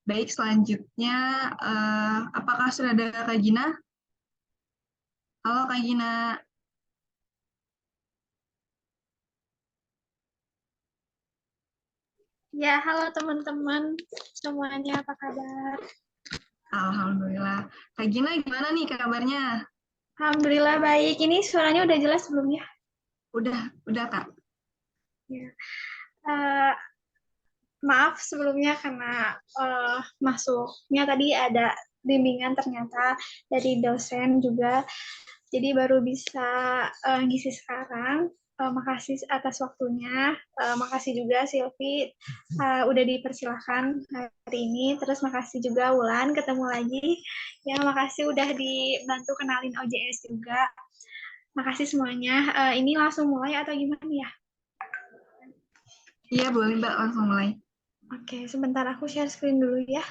Baik, selanjutnya apakah sudah ada Kak Gina? Halo Kak Gina. Ya, halo teman-teman semuanya, apa kabar? Alhamdulillah. Kak Gina gimana nih kabarnya? Alhamdulillah baik. Ini suaranya udah jelas sebelumnya. Udah Kak. Ya. Eh, Maaf sebelumnya karena masuknya tadi ada bimbingan ternyata dari dosen juga. Jadi baru bisa ngisi sekarang. Makasih atas waktunya. Makasih juga Silvi udah dipersilahkan hari ini. Terus makasih juga Wulan ketemu lagi. Ya makasih udah dibantu kenalin OJS juga. Makasih semuanya. Ini langsung mulai atau gimana ya? Iya boleh Mbak, langsung mulai. Oke, sebentar aku share screen dulu ya.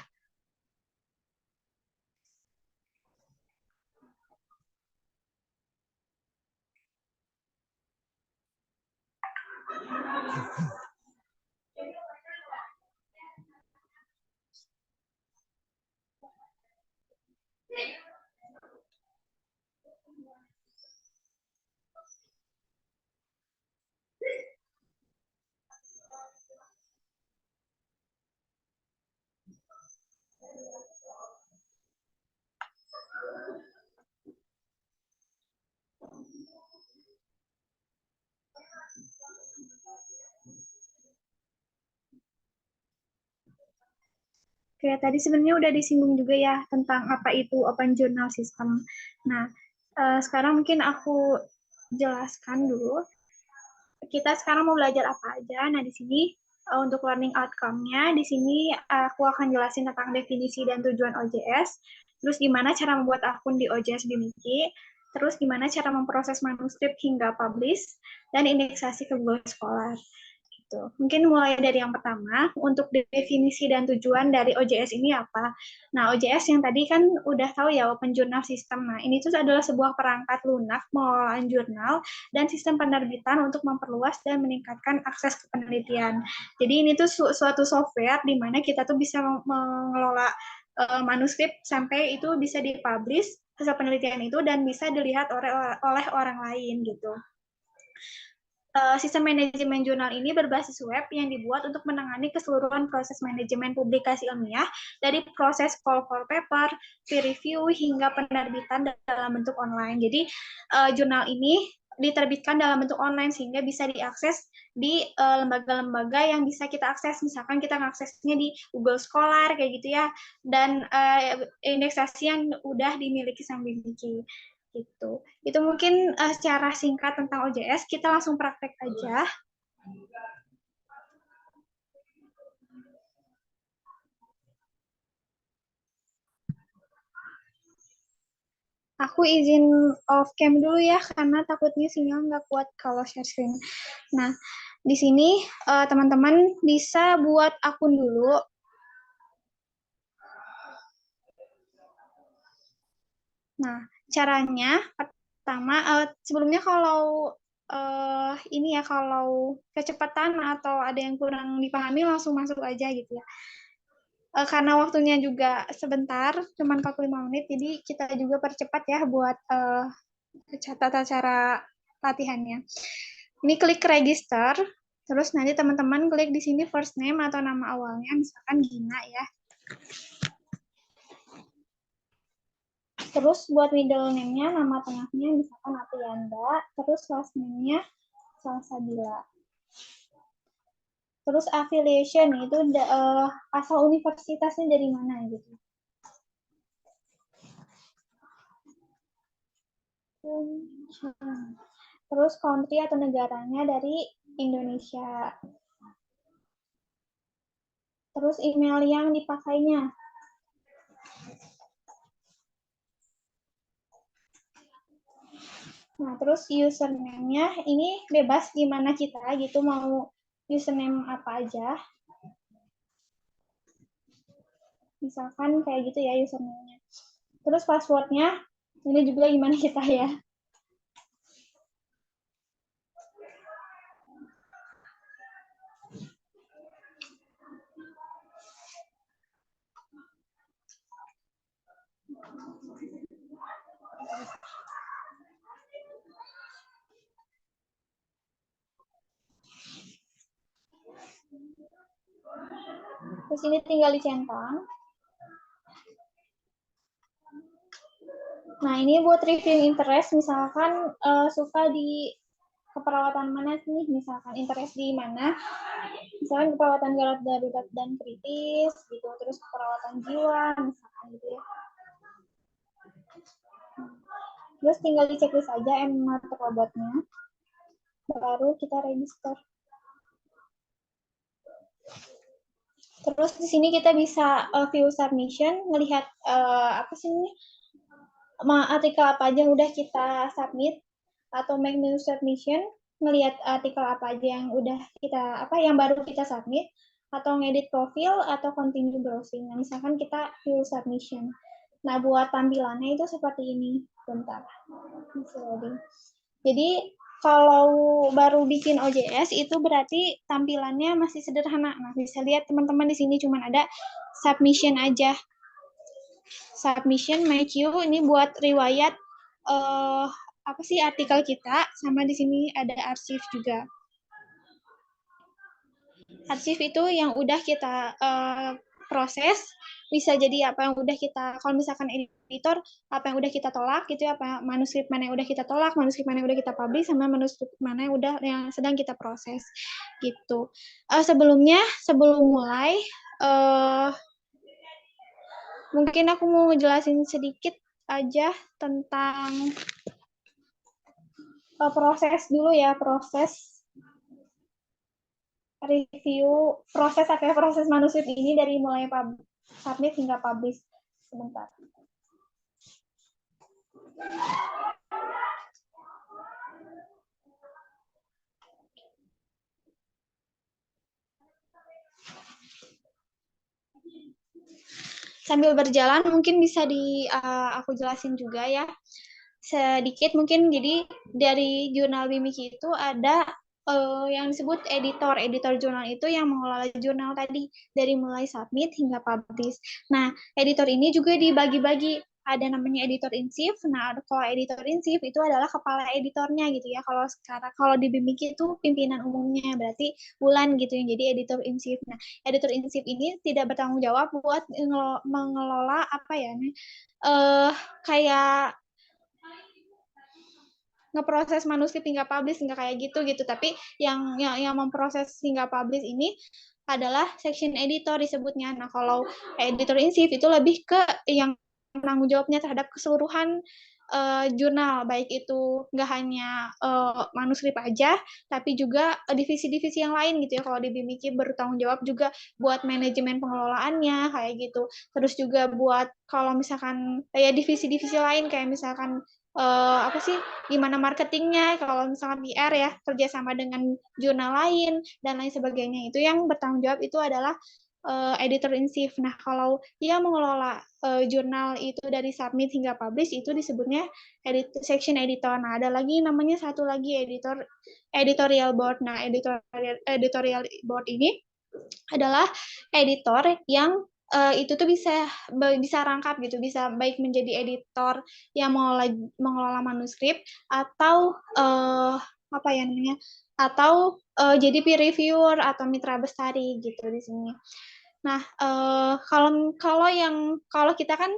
Oke, tadi sebenarnya udah disinggung juga ya tentang apa itu Open Journal System. Nah, sekarang mungkin aku jelaskan dulu. Kita sekarang mau belajar apa aja. Nah, di sini untuk learning outcome-nya, di sini aku akan jelasin tentang definisi dan tujuan OJS, terus gimana cara membuat akun di OJS Bimiki, terus gimana cara memproses manuskrip hingga publish, dan indeksasi ke Google Scholar. Gitu. Mungkin mulai dari yang pertama, untuk definisi dan tujuan dari OJS ini apa? Nah, OJS yang tadi kan udah tahu ya, Open Journal System. Nah, ini tuh adalah sebuah perangkat lunak pengelolaan jurnal dan sistem penerbitan untuk memperluas dan meningkatkan akses ke penelitian. Jadi ini tuh suatu software di mana kita tuh bisa mengelola manuskrip sampai itu bisa dipublish hasil penelitian itu dan bisa dilihat oleh orang lain gitu. Sistem manajemen jurnal ini berbasis web yang dibuat untuk menangani keseluruhan proses manajemen publikasi ilmiah dari proses call for paper, peer review, hingga penerbitan dalam bentuk online. Jadi, jurnal ini diterbitkan dalam bentuk online sehingga bisa diakses di lembaga-lembaga yang bisa kita akses. Misalkan kita mengaksesnya di Google Scholar kayak gitu ya, dan indeksasi yang udah dimiliki sama Bimiki gitu. Itu mungkin secara singkat tentang OJS. Kita langsung praktek aja. Aku izin off cam dulu ya, karena takutnya sinyal nggak kuat kalau share screen. Nah, di sini teman-teman bisa buat akun dulu. Nah, caranya pertama, sebelumnya kalau ini ya, kalau kecepatan atau ada yang kurang dipahami langsung masuk aja gitu ya. Karena waktunya juga sebentar, cuma 45 menit, jadi kita juga percepat ya buat tata cara latihannya. Ini klik register, terus nanti teman-teman klik di sini first name atau nama awalnya, misalkan Gina ya. Terus buat middle name-nya, nama tengahnya misalkan Aprianda, terus last name-nya Salsabila. Terus affiliation itu asal universitasnya dari mana gitu. Terus country atau negaranya dari Indonesia. Terus email yang dipakainya. Nah, terus username-nya ini bebas gimana kita gitu, mau username apa aja. Misalkan kayak gitu ya username-nya. Terus password-nya ini juga gimana kita ya. sini tinggal dicentang. Nah, ini buat reviewing interest, misalkan suka di keperawatan mana nih, misalkan interest di mana, misalkan keperawatan gawat darurat dan kritis, gitu, terus keperawatan jiwa, misalkan gitu ya. Terus tinggal di checklist aja MMR robotnya, baru kita register. Terus di sini kita bisa view submission, melihat apa sih ini, artikel apa aja yang udah kita submit, atau make new submission, melihat artikel apa aja yang udah kita yang baru kita submit, atau ngedit profil, atau continue browsing. Nah, misalkan kita view submission. Nah, buat tampilannya itu seperti ini. Bentar. Jadi kalau baru bikin OJS itu berarti tampilannya masih sederhana. Nah, bisa lihat teman-teman di sini cuma ada submission aja. Submission, my queue ini buat riwayat apa sih artikel kita, sama di sini ada arsip juga. Arsip itu yang udah kita proses, bisa jadi apa yang udah kita, kalau misalkan editor, apa yang udah kita tolak gitu ya, apa manuskrip mana yang udah kita tolak, manuskrip mana yang udah kita publish, sama manuskrip mana yang sedang kita proses gitu. Sebelum mulai mungkin aku mau ngejelasin sedikit aja tentang proses dulu ya, proses review, proses manuskrip ini dari mulai submit hingga publish. Sebentar. Sambil berjalan mungkin bisa aku jelasin juga ya sedikit mungkin. Jadi dari jurnal Bimiki itu ada yang disebut editor jurnal itu yang mengelola jurnal tadi dari mulai submit hingga publish. Nah, editor ini juga dibagi-bagi, ada namanya editor in chief. Nah, kalau editor in chief itu adalah kepala editornya gitu ya. Kalau di Bimiki itu pimpinan umumnya, berarti Wulan gitu yang jadi editor in chief. Nah, editor in chief ini tidak bertanggung jawab buat mengelola apa ya kayak ngeproses manuskrip hingga publish hingga kayak gitu, tapi yang memproses hingga publish ini adalah section editor disebutnya. Nah, kalau editor in chief itu lebih ke yang penanggung jawabnya terhadap keseluruhan jurnal, baik itu nggak hanya manuskrip aja, tapi juga divisi-divisi yang lain gitu ya. Kalau di Bimiki bertanggung jawab juga buat manajemen pengelolaannya kayak gitu. Terus juga buat kalau misalkan ya divisi-divisi lain kayak misalkan apa sih, gimana marketingnya, kalau misalkan PR ya, kerjasama dengan jurnal lain, dan lain sebagainya. Itu yang bertanggung jawab itu adalah editor in chief. Nah, kalau yang mengelola jurnal itu dari submit hingga publish itu disebutnya section editor. Nah, ada lagi namanya satu lagi editorial board. Nah, editorial board ini adalah editor yang itu tuh bisa rangkap gitu, bisa baik menjadi editor yang mengelola manuskrip, atau apa ya namanya, atau jadi peer reviewer atau mitra bestari gitu di sini. Nah, kalau kita kan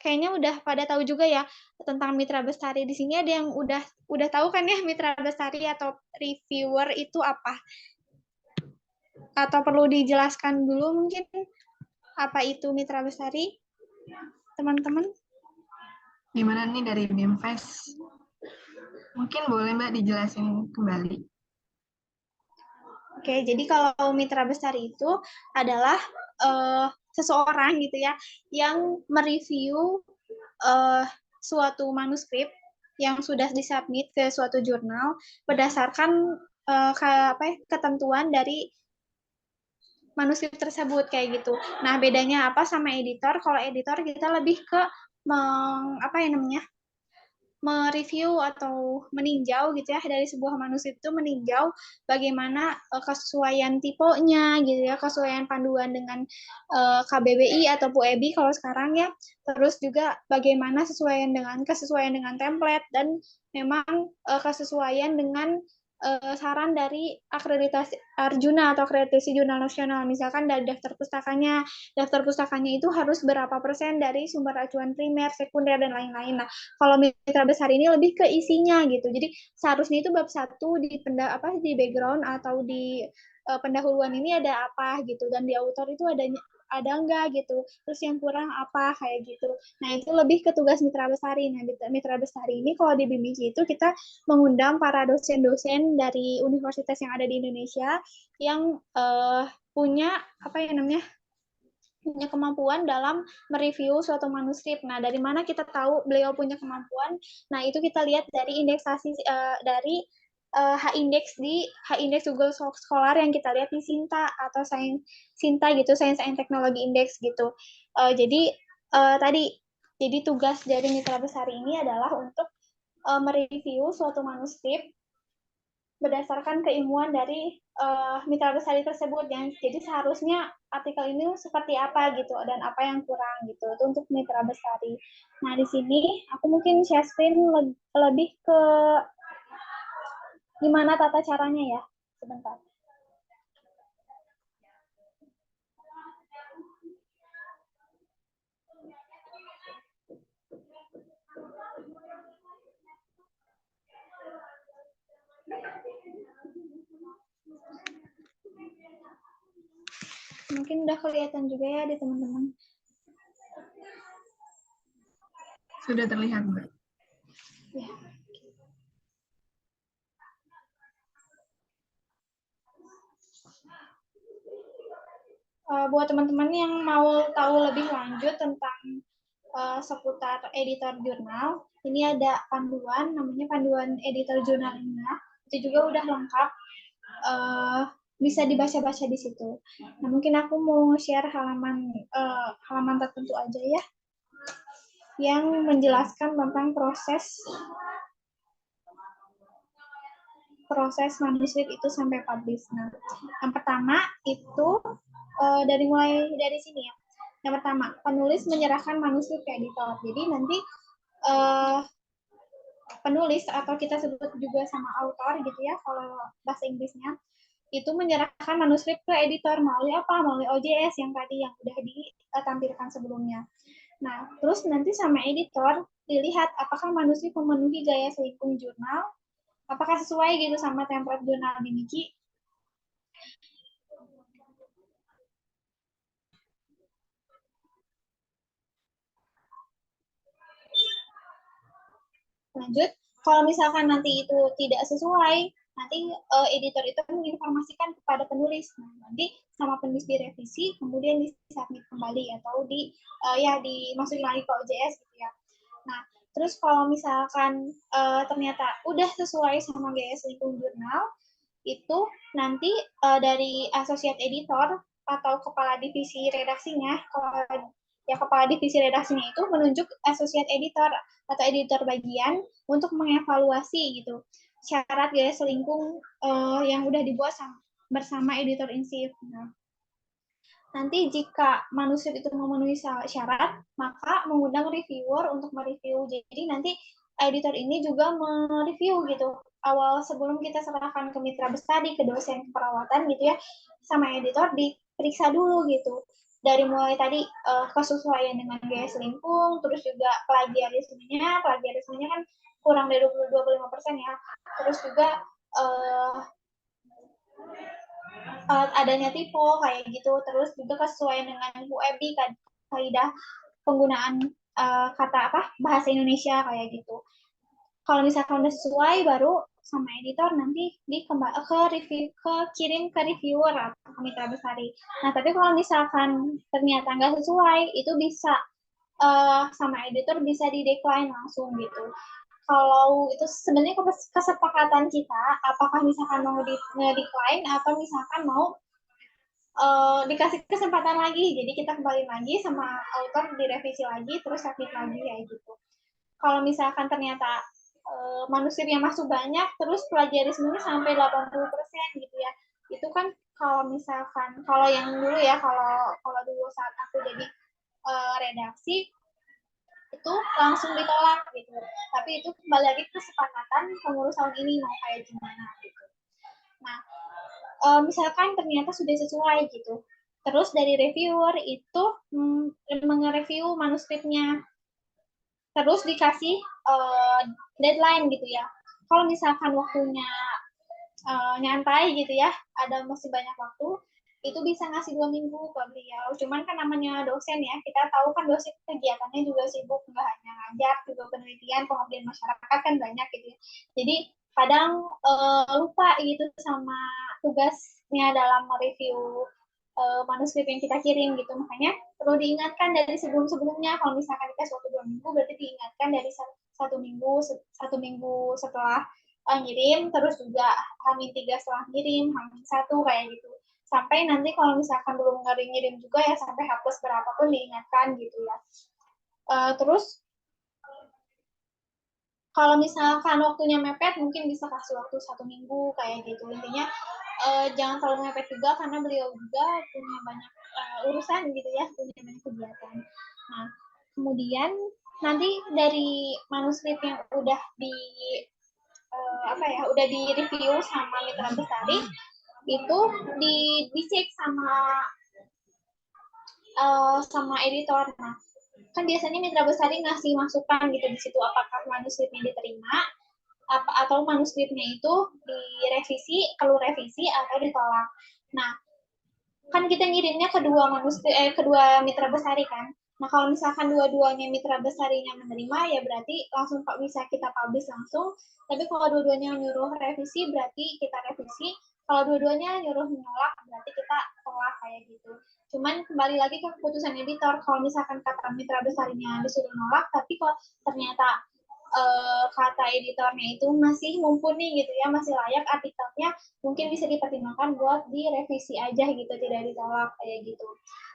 kayaknya udah pada tahu juga ya tentang mitra bestari. Di sini ada yang udah tahu kan ya mitra bestari atau reviewer itu apa? Atau perlu dijelaskan dulu mungkin apa itu mitra bestari, teman-teman? Gimana nih dari BIMFES? Mungkin boleh Mbak dijelasin kembali. Oke, jadi kalau mitra bestari itu adalah seseorang gitu ya yang mereview suatu manuskrip yang sudah disubmit ke suatu jurnal berdasarkan ketentuan dari manuskrip tersebut kayak gitu. Nah, bedanya apa sama editor? Kalau editor kita lebih ke mereview atau meninjau gitu ya, dari sebuah manuskrip itu meninjau bagaimana kesesuaian tipenya gitu ya, kesesuaian panduan dengan KBBI atau PUEBI kalau sekarang ya. Terus juga bagaimana kesesuaian dengan template, dan memang kesesuaian dengan saran dari akreditasi Arjuna atau akreditasi jurnal nasional. Misalkan dari daftar pustakanya itu harus berapa persen dari sumber acuan primer, sekunder, dan lain-lain. Nah, kalau mitra besar ini lebih ke isinya gitu. Jadi seharusnya itu bab 1 di background atau di pendahuluan ini ada apa gitu, dan di author itu ada enggak gitu, terus yang kurang apa kayak gitu. Nah, itu lebih ke tugas mitra besari. Nah, mitra besari ini kalau di BIMIKI itu kita mengundang para dosen-dosen dari universitas yang ada di Indonesia yang punya apa ya namanya, punya kemampuan dalam mereview suatu manuskrip. Nah, dari mana kita tahu beliau punya kemampuan? Nah, itu kita lihat dari indeksasi dari H-index Google Scholar yang kita lihat di Sinta atau Sinta gitu, Science and Technology Index gitu. Jadi jadi tugas dari mitra besar ini adalah untuk mereview suatu manuskrip berdasarkan keilmuan dari mitra besar tersebut. Jadi seharusnya artikel ini seperti apa gitu, dan apa yang kurang gitu. Itu untuk mitra besari. Nah, di sini aku mungkin share screen lebih ke gimana tata caranya ya. Sebentar. Mungkin udah kelihatan juga ya di teman-teman. Sudah terlihat, Mbak. Ya. Buat teman-teman yang mau tahu lebih lanjut tentang seputar editor jurnal, ini ada panduan, namanya panduan editor jurnal ini. Itu juga udah lengkap, bisa dibaca-baca di situ. Nah, mungkin aku mau share halaman tertentu aja ya, yang menjelaskan tentang proses manuskrip itu sampai publish. Nah, yang pertama itu mulai dari sini ya. Yang pertama, penulis menyerahkan manuskrip ke editor. Jadi nanti penulis atau kita sebut juga sama author gitu ya kalau bahasa Inggrisnya, itu menyerahkan manuskrip ke editor melalui apa? Melalui OJS yang tadi yang udah ditampilkan sebelumnya. Nah, terus nanti sama editor dilihat apakah manuskrip memenuhi gaya selingkung jurnal, apakah sesuai gitu sama template jurnal BIMIKI. Lanjut, kalau misalkan nanti itu tidak sesuai, nanti editor itu menginformasikan kepada penulis. Nah, nanti sama penulis direvisi, kemudian disubmit kembali atau dimasukin lagi ke OJS gitu ya. Nah, terus kalau misalkan ternyata udah sesuai sama gaya selingkung jurnal, itu nanti dari associate editor atau kepala divisi redaksinya, kepala divisi redaksinya itu menunjuk associate editor atau editor bagian untuk mengevaluasi gitu syarat gaya selingkung yang udah dibuat bersama editor insif. Nah, nanti jika manuskrip itu memenuhi syarat, maka mengundang reviewer untuk mereview. Jadi nanti editor ini juga mereview gitu. Awal sebelum kita serahkan ke mitra besar, ke dosen keperawatan gitu ya, sama editor diperiksa dulu gitu. Dari mulai tadi kesesuaian dengan gaya selingkung, terus juga plagiarismenya kan kurang dari 25% ya. Terus juga adanya typo kayak gitu, terus juga kesesuaian dengan UEB kaidah penggunaan kata bahasa Indonesia kayak gitu. Kalau misalkan udah sesuai, baru sama editor nanti kirim ke reviewer atau ke mitra besari. Nah, tapi kalau misalkan ternyata nggak sesuai, itu bisa sama editor bisa di decline langsung gitu. Kalau itu sebenarnya kesepakatan kita, apakah misalkan mau decline atau misalkan mau dikasih kesempatan lagi, jadi kita kembali lagi sama author, direvisi lagi, terus submit lagi kayak gitu. Kalau misalkan ternyata manuskripnya masuk banyak, terus plagiarismenya sampai 80% gitu ya, itu kan kalau misalkan, kalau yang dulu ya, kalau dulu saat aku jadi redaksi, itu langsung ditolak gitu. Tapi itu kembali lagi kesepakatan pengurus tahun ini mau kayak gimana gitu. misalkan ternyata sudah sesuai gitu. Terus dari reviewer itu nge-review manuskripnya, terus dikasih deadline gitu ya. Kalau misalkan waktunya nyantai gitu ya, ada masih banyak waktu, itu bisa ngasih 2 minggu ke beliau. Cuman kan namanya dosen ya, kita tahu kan dosen kegiatannya juga sibuk, nggak hanya ngajar, juga penelitian, pengabdian masyarakat kan banyak gitu ya. Jadi kadang lupa gitu sama tugasnya dalam mereview manuskrip yang kita kirim gitu. Makanya perlu diingatkan dari sebelum-sebelumnya. Kalau misalkan kita suatu 2 minggu, berarti diingatkan dari 1 minggu setelah ngirim, terus juga H-3 setelah ngirim, H-1 kayak gitu. Sampai nanti kalau misalkan belum ngirim juga ya sampai H+ berapa pun diingatkan gitu ya. Terus kalau misalkan waktunya mepet, mungkin bisa kasih waktu 1 minggu kayak gitu. Intinya jangan terlalu mepet juga karena beliau juga punya banyak urusan gitu ya, punya banyak kegiatan. Nah, kemudian nanti dari manuskrip yang udah udah di review sama Mitra Bestari itu dicek sama editor. Nah, kan biasanya Mitra Bestari ngasih masukan gitu di situ apakah manuskripnya diterima atau manuskripnya itu direvisi, perlu revisi atau ditolak. Nah, kan kita ngirimnya kedua Mitra Bestari kan. Nah, kalau misalkan dua-duanya Mitra Bestarinya menerima, ya berarti langsung bisa kita publish langsung. Tapi kalau dua-duanya nyuruh revisi, berarti kita revisi. Kalau dua-duanya nyuruh menolak, berarti kita tolak kayak gitu. Cuman kembali lagi ke keputusan editor. Kalau misalkan kata Mitra Bestarinya disuruh nolak, tapi kalau ternyata kata editornya itu masih mumpuni gitu ya, masih layak artikelnya, mungkin bisa dipertimbangkan buat direvisi aja gitu, tidak ditolak kayak gitu.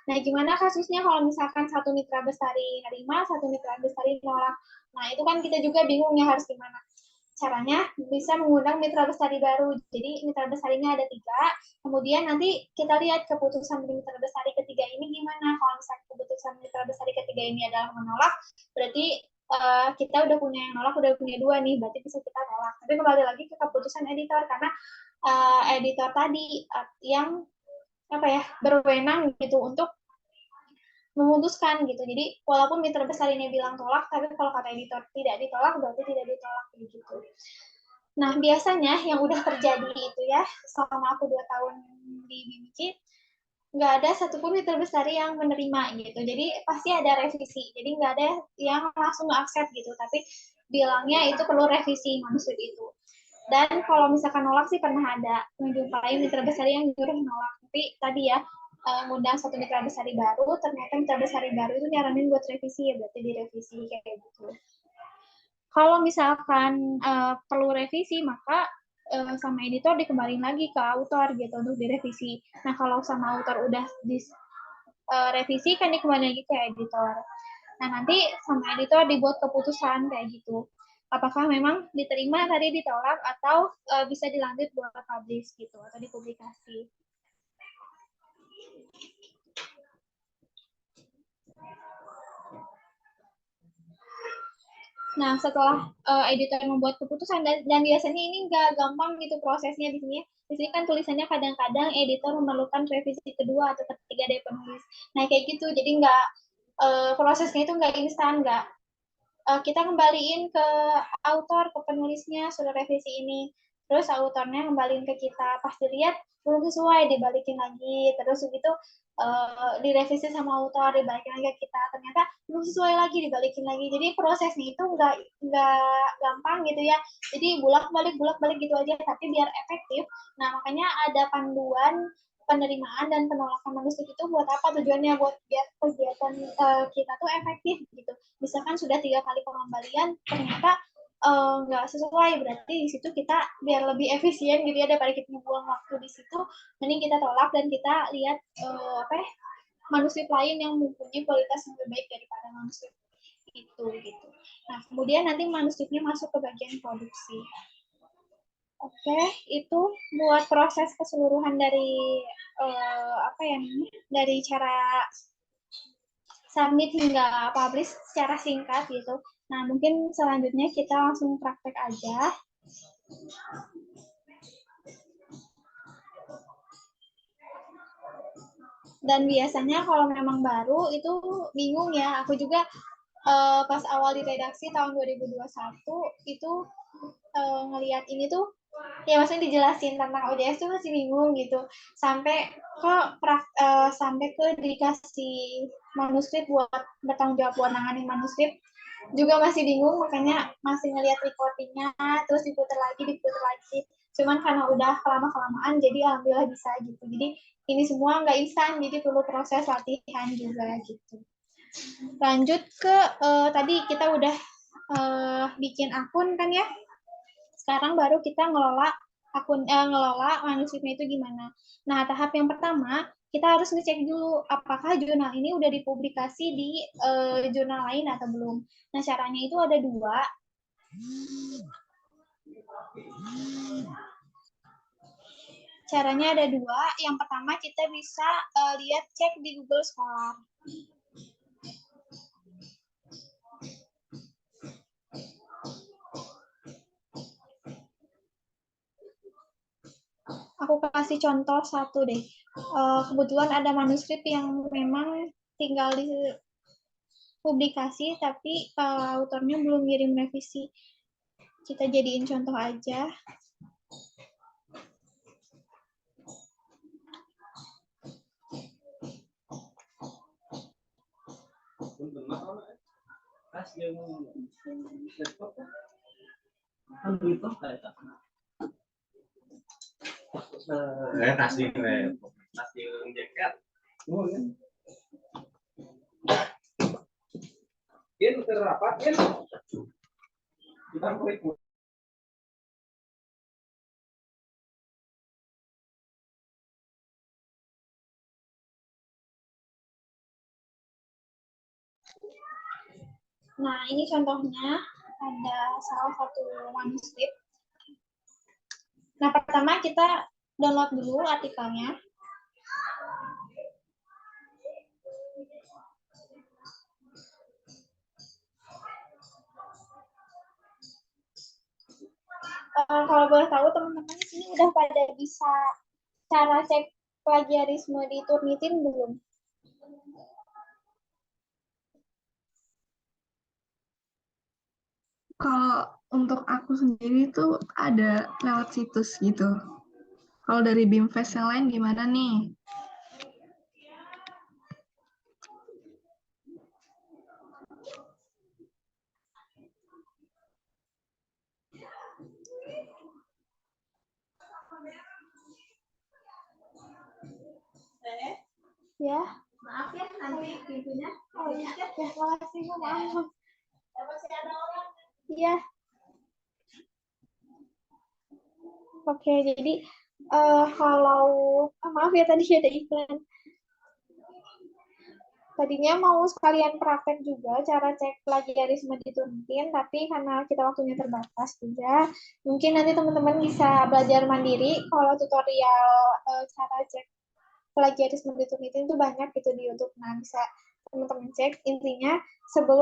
Nah, gimana kasusnya kalau misalkan satu Mitra Bestari nerima, satu Mitra Bestari nolak? Nah, itu kan kita juga bingung ya harus gimana. Caranya bisa mengundang Mitra Bestari baru. Jadi Mitra Bestarinya ada 3, kemudian nanti kita lihat keputusan Mitra Bestari ketiga ini gimana. Kalau misalkan keputusan Mitra Bestari ketiga ini adalah menolak, berarti kita udah punya yang nolak, udah punya 2 nih, berarti bisa kita tolak. Tapi kembali lagi ke keputusan editor, karena editor tadi yang berwenang gitu untuk memutuskan gitu. Jadi walaupun Mitra Besar ini bilang tolak, tapi kalau kata editor tidak ditolak, berarti tidak ditolak gitu. Nah, biasanya yang udah terjadi itu ya, selama aku 2 tahun di BIMICI, nggak ada satupun Mitra Bestari yang menerima gitu. Jadi pasti ada revisi. Jadi nggak ada yang langsung accept gitu. Tapi bilangnya itu perlu revisi manuskrip itu. Dan kalau misalkan nolak sih pernah ada menjumpai Mitra Bestari yang nyuruh nolak. Tapi tadi ya ngundang satu Mitra Bestari baru, ternyata Mitra Bestari baru itu nyaranin buat revisi, ya berarti direvisi kayak gitu. Kalau misalkan perlu revisi, maka sama editor dikembaliin lagi ke autor gitu untuk direvisi. Nah, kalau sama autor udah revisi kan dikembaliin lagi ke editor. Nah, nanti sama editor dibuat keputusan kayak gitu. Apakah memang diterima tadi ditolak atau bisa dilanjut buat publish gitu atau dipublikasi. Nah, setelah editor membuat keputusan, dan biasanya ini nggak gampang gitu prosesnya di sini. Di sini kan tulisannya kadang-kadang editor memerlukan revisi kedua atau ketiga dari penulis. Nah, kayak gitu. Jadi nggak prosesnya itu nggak instan, nggak kita kembaliin ke autor, ke penulisnya sudah revisi ini. Terus autornya kembaliin ke kita, pasti lihat belum sesuai, dibalikin lagi. Terus begitu direvisi sama autor, dibalikin lagi ke kita, ternyata belum sesuai lagi, dibalikin lagi. Jadi prosesnya itu nggak gampang gitu ya. Jadi bolak-balik gitu aja, tapi biar efektif. Nah, makanya ada panduan penerimaan dan penolakan manuskrip itu buat apa tujuannya, buat biar kegiatan kita tuh efektif gitu. Misalkan sudah 3 kali pengembalian ternyata nggak sesuai, berarti di situ kita biar lebih efisien gitu ya, daripada kita buang waktu di situ, mending kita tolak dan kita lihat manuskrip lain yang mempunyai kualitas yang lebih baik daripada manuskrip itu gitu. Nah, kemudian nanti manuskripnya masuk ke bagian produksi. Oke, itu buat proses keseluruhan dari dari cara submit hingga publish secara singkat gitu. Nah, mungkin selanjutnya kita langsung praktek aja. Dan biasanya kalau memang baru itu bingung ya. Aku juga pas awal di redaksi tahun 2021 itu ngelihat ini tuh ya maksudnya dijelasin tentang ODS tuh masih bingung gitu. Sampai sampai ke dikasih manuskrip buat bertanggung jawab buat nanganin manuskrip juga masih bingung, makanya masih ngeliat recordingnya terus diputer lagi, cuman karena udah kelamaan jadi alhamdulillah bisa gitu. Jadi ini semua nggak instan, jadi perlu proses latihan juga gitu. Lanjut ke tadi kita udah bikin akun kan ya, sekarang baru kita ngelola manuskripnya itu gimana. Nah, tahap yang pertama kita harus ngecek dulu apakah jurnal ini udah dipublikasi di jurnal lain atau belum. Nah, caranya itu ada dua. Caranya ada dua. Yang pertama kita bisa lihat cek di Google Scholar. Aku kasih contoh satu deh. Kebetulan ada manuskrip yang memang tinggal di publikasi, tapi autornya belum ngirim revisi. Kita jadiin contoh aja. Nah, ini contohnya ada salah satu manuskrip. Nah, pertama kita download dulu artikelnya. Kalau boleh tahu teman-teman di sini udah pada bisa cara cek plagiarisme di Turnitin belum? Kalau untuk aku sendiri itu ada lewat situs gitu. Kalau dari BIMFest yang lain gimana nih? Ya, maaf ya nanti pintunya. Oh iya, ya, makasih Bu, maaf. Masih ada orang. Iya. Oke, jadi kalau maaf ya tadi ada iklan. Tadinya mau sekalian praktek juga cara cek plagiarisme di Turnitin, tapi karena kita waktunya terbatas juga, mungkin nanti teman-teman bisa belajar mandiri. Kalau tutorial cara cek plagiarisme di Turnitin itu banyak gitu di YouTube. Nah, bisa teman-teman cek. Intinya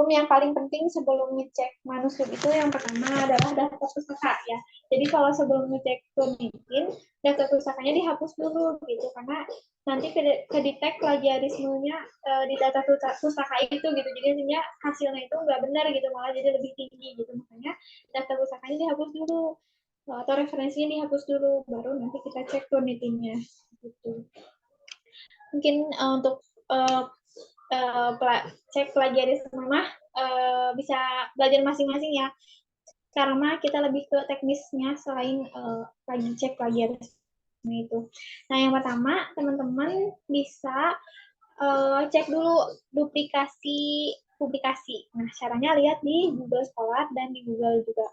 yang paling penting sebelum ngecek manuskrip itu yang pertama adalah daftar pustaka ya. Jadi kalau sebelum ngecek Turnitin, daftar pustakanya dihapus dulu gitu, karena nanti kedetek plagiarismenya di data pustaka itu gitu. Jadi intinya hasilnya itu nggak benar gitu, malah jadi lebih tinggi gitu. Makanya daftar pustakanya dihapus dulu atau referensinya dihapus dulu, baru nanti kita cek Turnitinnya gitu. Mungkin untuk cek plagiarisme mah bisa belajar masing-masing ya, karena kita lebih ke teknisnya selain lagi cek plagiarisme itu. Nah, yang pertama teman-teman bisa cek dulu duplikasi publikasi. Nah, caranya lihat di Google Scholar dan di Google juga.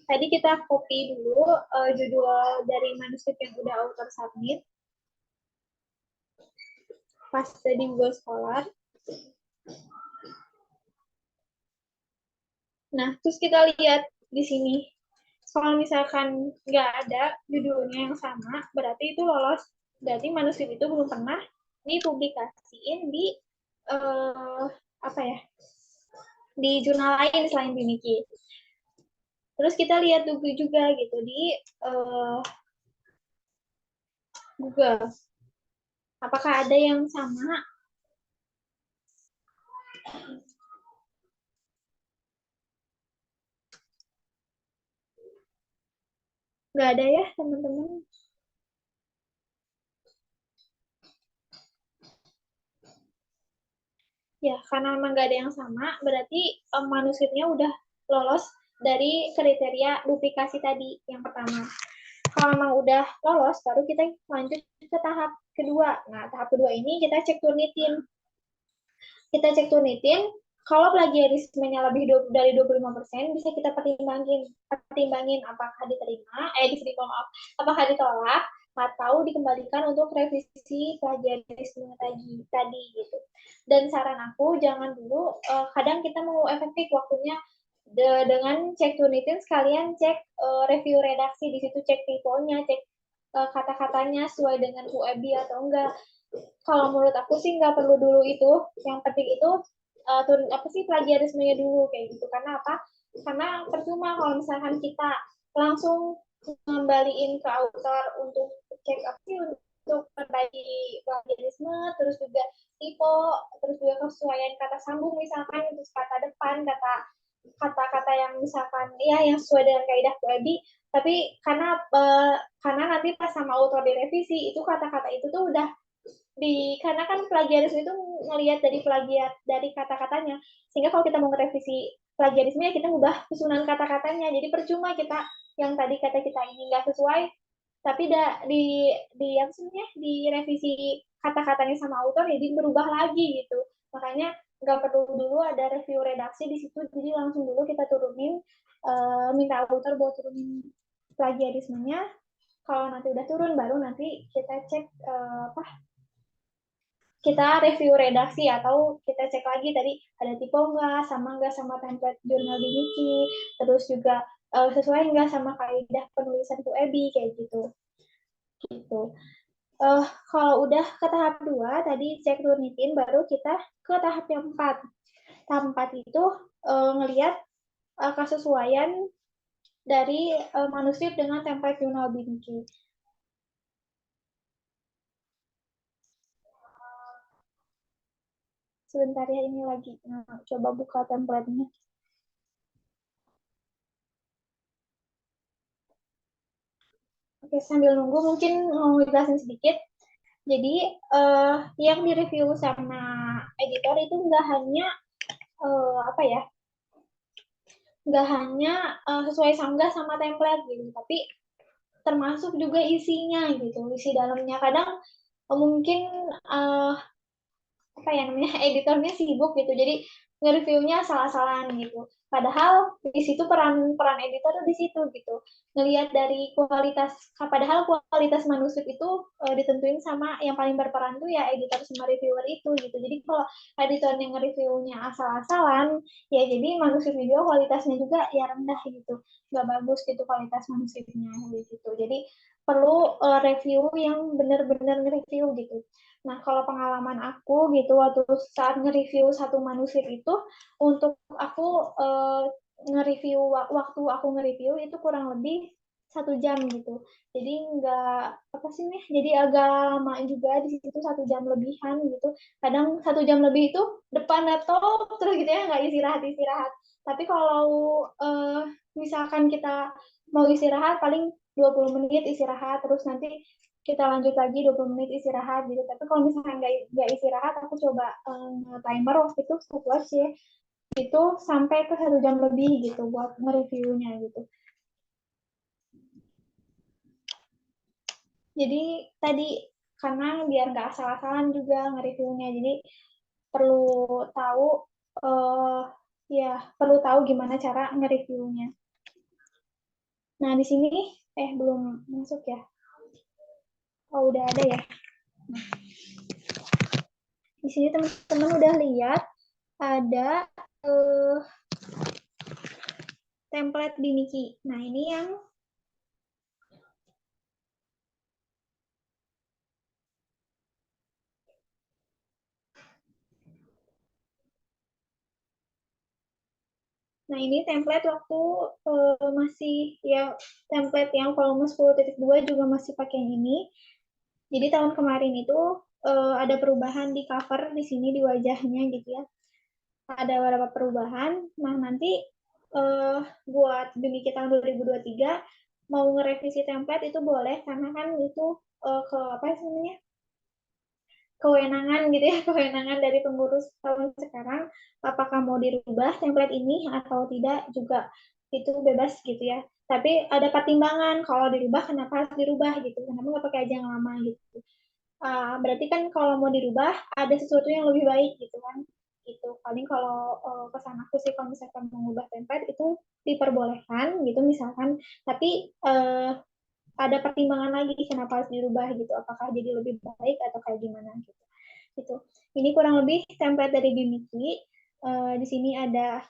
Tadi kita copy dulu judul dari manuskrip yang udah author submit, paste di Google Scholar. Nah, terus kita lihat di sini. Kalau misalkan nggak ada judulnya yang sama, berarti itu lolos. Berarti manuskrip itu belum pernah dipublikasiin di apa ya? Di jurnal lain selain Biniki. Terus kita lihat juga gitu di uh, Google. Apakah ada yang sama? Nggak ada ya, teman-teman? Ya, karena memang nggak ada yang sama, berarti manuskripnya udah lolos dari kriteria duplikasi tadi yang pertama. Kalau memang udah lolos, baru kita lanjut ke tahap kedua. Nah, tahap kedua ini kita cek Turnitin. Kita cek Turnitin, kalau plagiarismenya lebih dari 25%, bisa kita pertimbangin apakah diterima, maaf, apakah ditolak, atau dikembalikan untuk revisi plagiarisme tadi gitu. Dan saran aku jangan dulu, kadang kita mau efektif waktunya dengan cek Turnitin sekalian cek review redaksi, di situ cek tiponya, cek kata-katanya sesuai dengan UEB atau enggak. Kalau menurut aku sih nggak perlu dulu itu. Yang penting itu apa sih plagiarismenya dulu kayak gitu. Karena apa? Karena percuma kalau misalkan kita langsung ngembaliin ke author untuk cek apa sih, untuk perbaiki plagiarisme, terus juga tipe, terus juga kesesuaian kata sambung misalkan, terus kata depan, kata-kata yang misalkan ya yang sesuai dengan kaidah QED, tapi karena nanti pas sama autor direvisi itu kata-kata itu tuh udah karena kan plagiarisme itu ngelihat dari plagiat dari kata-katanya, sehingga kalau kita mau merevisi plagiarisme ya kita ubah susunan kata-katanya, jadi percuma kita yang tadi kata kita ini nggak sesuai, tapi yang sebenarnya direvisi kata-katanya sama autor jadi berubah lagi gitu. Makanya nggak perlu dulu ada review redaksi di situ, jadi langsung dulu kita turunin, minta autor buat turunin plagiarismenya. Kalau nanti udah turun baru nanti kita cek apa, kita review redaksi atau kita cek lagi tadi ada tipe nggak sama template jurnal Binici, terus juga sesuai nggak sama kaidah penulisan QEBI kayak gitu. Gitu. Kalau udah ke tahap 2 tadi cek Turnitin, baru kita ke tahap yang 4. Tahap 4 itu ngelihat kesesuaian dari manuskrip dengan template jurnal Binici. Sebentar ya, ini lagi coba buka template-nya. Oke, sambil nunggu mungkin mau jelasin sedikit. Jadi yang direview sama editor itu apa ya, nggak hanya sesuai sanggah sama template gitu, tapi termasuk juga isinya gitu, isi dalamnya. Kadang mungkin uh, apa ya namanya editornya sibuk gitu, jadi nge-reviewnya salah-salahan gitu, padahal di situ peran peran editor di situ gitu, ngelihat dari kualitas, padahal kualitas manuskrip itu ditentuin sama yang paling berperan tuh ya editor sama reviewer itu gitu. Jadi kalau editor yang nge-reviewnya asal-asalan ya, jadi manuskrip juga kualitasnya juga ya rendah gitu, nggak bagus gitu kualitas manuskripnya gitu. Jadi perlu review yang benar-benar nge-review gitu. Nah, kalau pengalaman aku gitu, waktu saat nge-review satu manuskrip itu, untuk aku nge-review, waktu aku nge-review itu kurang lebih 1 jam gitu. Jadi nggak, apa sih nih, jadi agak lama juga di situ, 1 jam lebihan gitu. Kadang 1 jam lebih itu depan laptop terus gitu ya, nggak istirahat-istirahat. Tapi kalau misalkan kita mau istirahat, paling 20 menit istirahat, terus nanti kita lanjut lagi 20 menit istirahat gitu. Tapi kalau misalnya nggak istirahat, aku coba timer waktu itu stopwatch ya, itu sampai ke 1 jam lebih gitu buat nge-reviewnya gitu. Jadi tadi karena biar nggak asal-asalan juga nge-reviewnya, jadi perlu tahu uh, ya perlu tahu gimana cara nge-reviewnya. Nah di sini belum masuk ya. Oh udah ada ya. Di sini teman-teman udah lihat ada template Binici. Nah, ini yang Nah, ini template waktu masih ya template yang volume 10.2 juga masih pakai yang ini. Jadi tahun kemarin itu ada perubahan di cover di sini di wajahnya gitu ya. Ada beberapa perubahan. Nah, nanti buat Bimiki tahun 2023 mau ngerevisi template itu boleh karena kan itu ke apa namanya? Kewenangan gitu ya, kewenangan dari pengurus tahun sekarang, apakah mau dirubah template ini atau tidak juga itu bebas gitu ya. Tapi ada pertimbangan kalau dirubah kenapa harus dirubah gitu, kenapa nggak pakai aja yang lama gitu. Berarti kan kalau mau dirubah ada sesuatu yang lebih baik gitu kan. Gitu. Paling kalau pesan aku sih kalau misalkan mengubah template itu diperbolehkan gitu misalkan, tapi ada pertimbangan lagi kenapa harus dirubah gitu, apakah jadi lebih baik atau kayak gimana gitu. Gitu. Ini kurang lebih template dari Bimiki. Di sini ada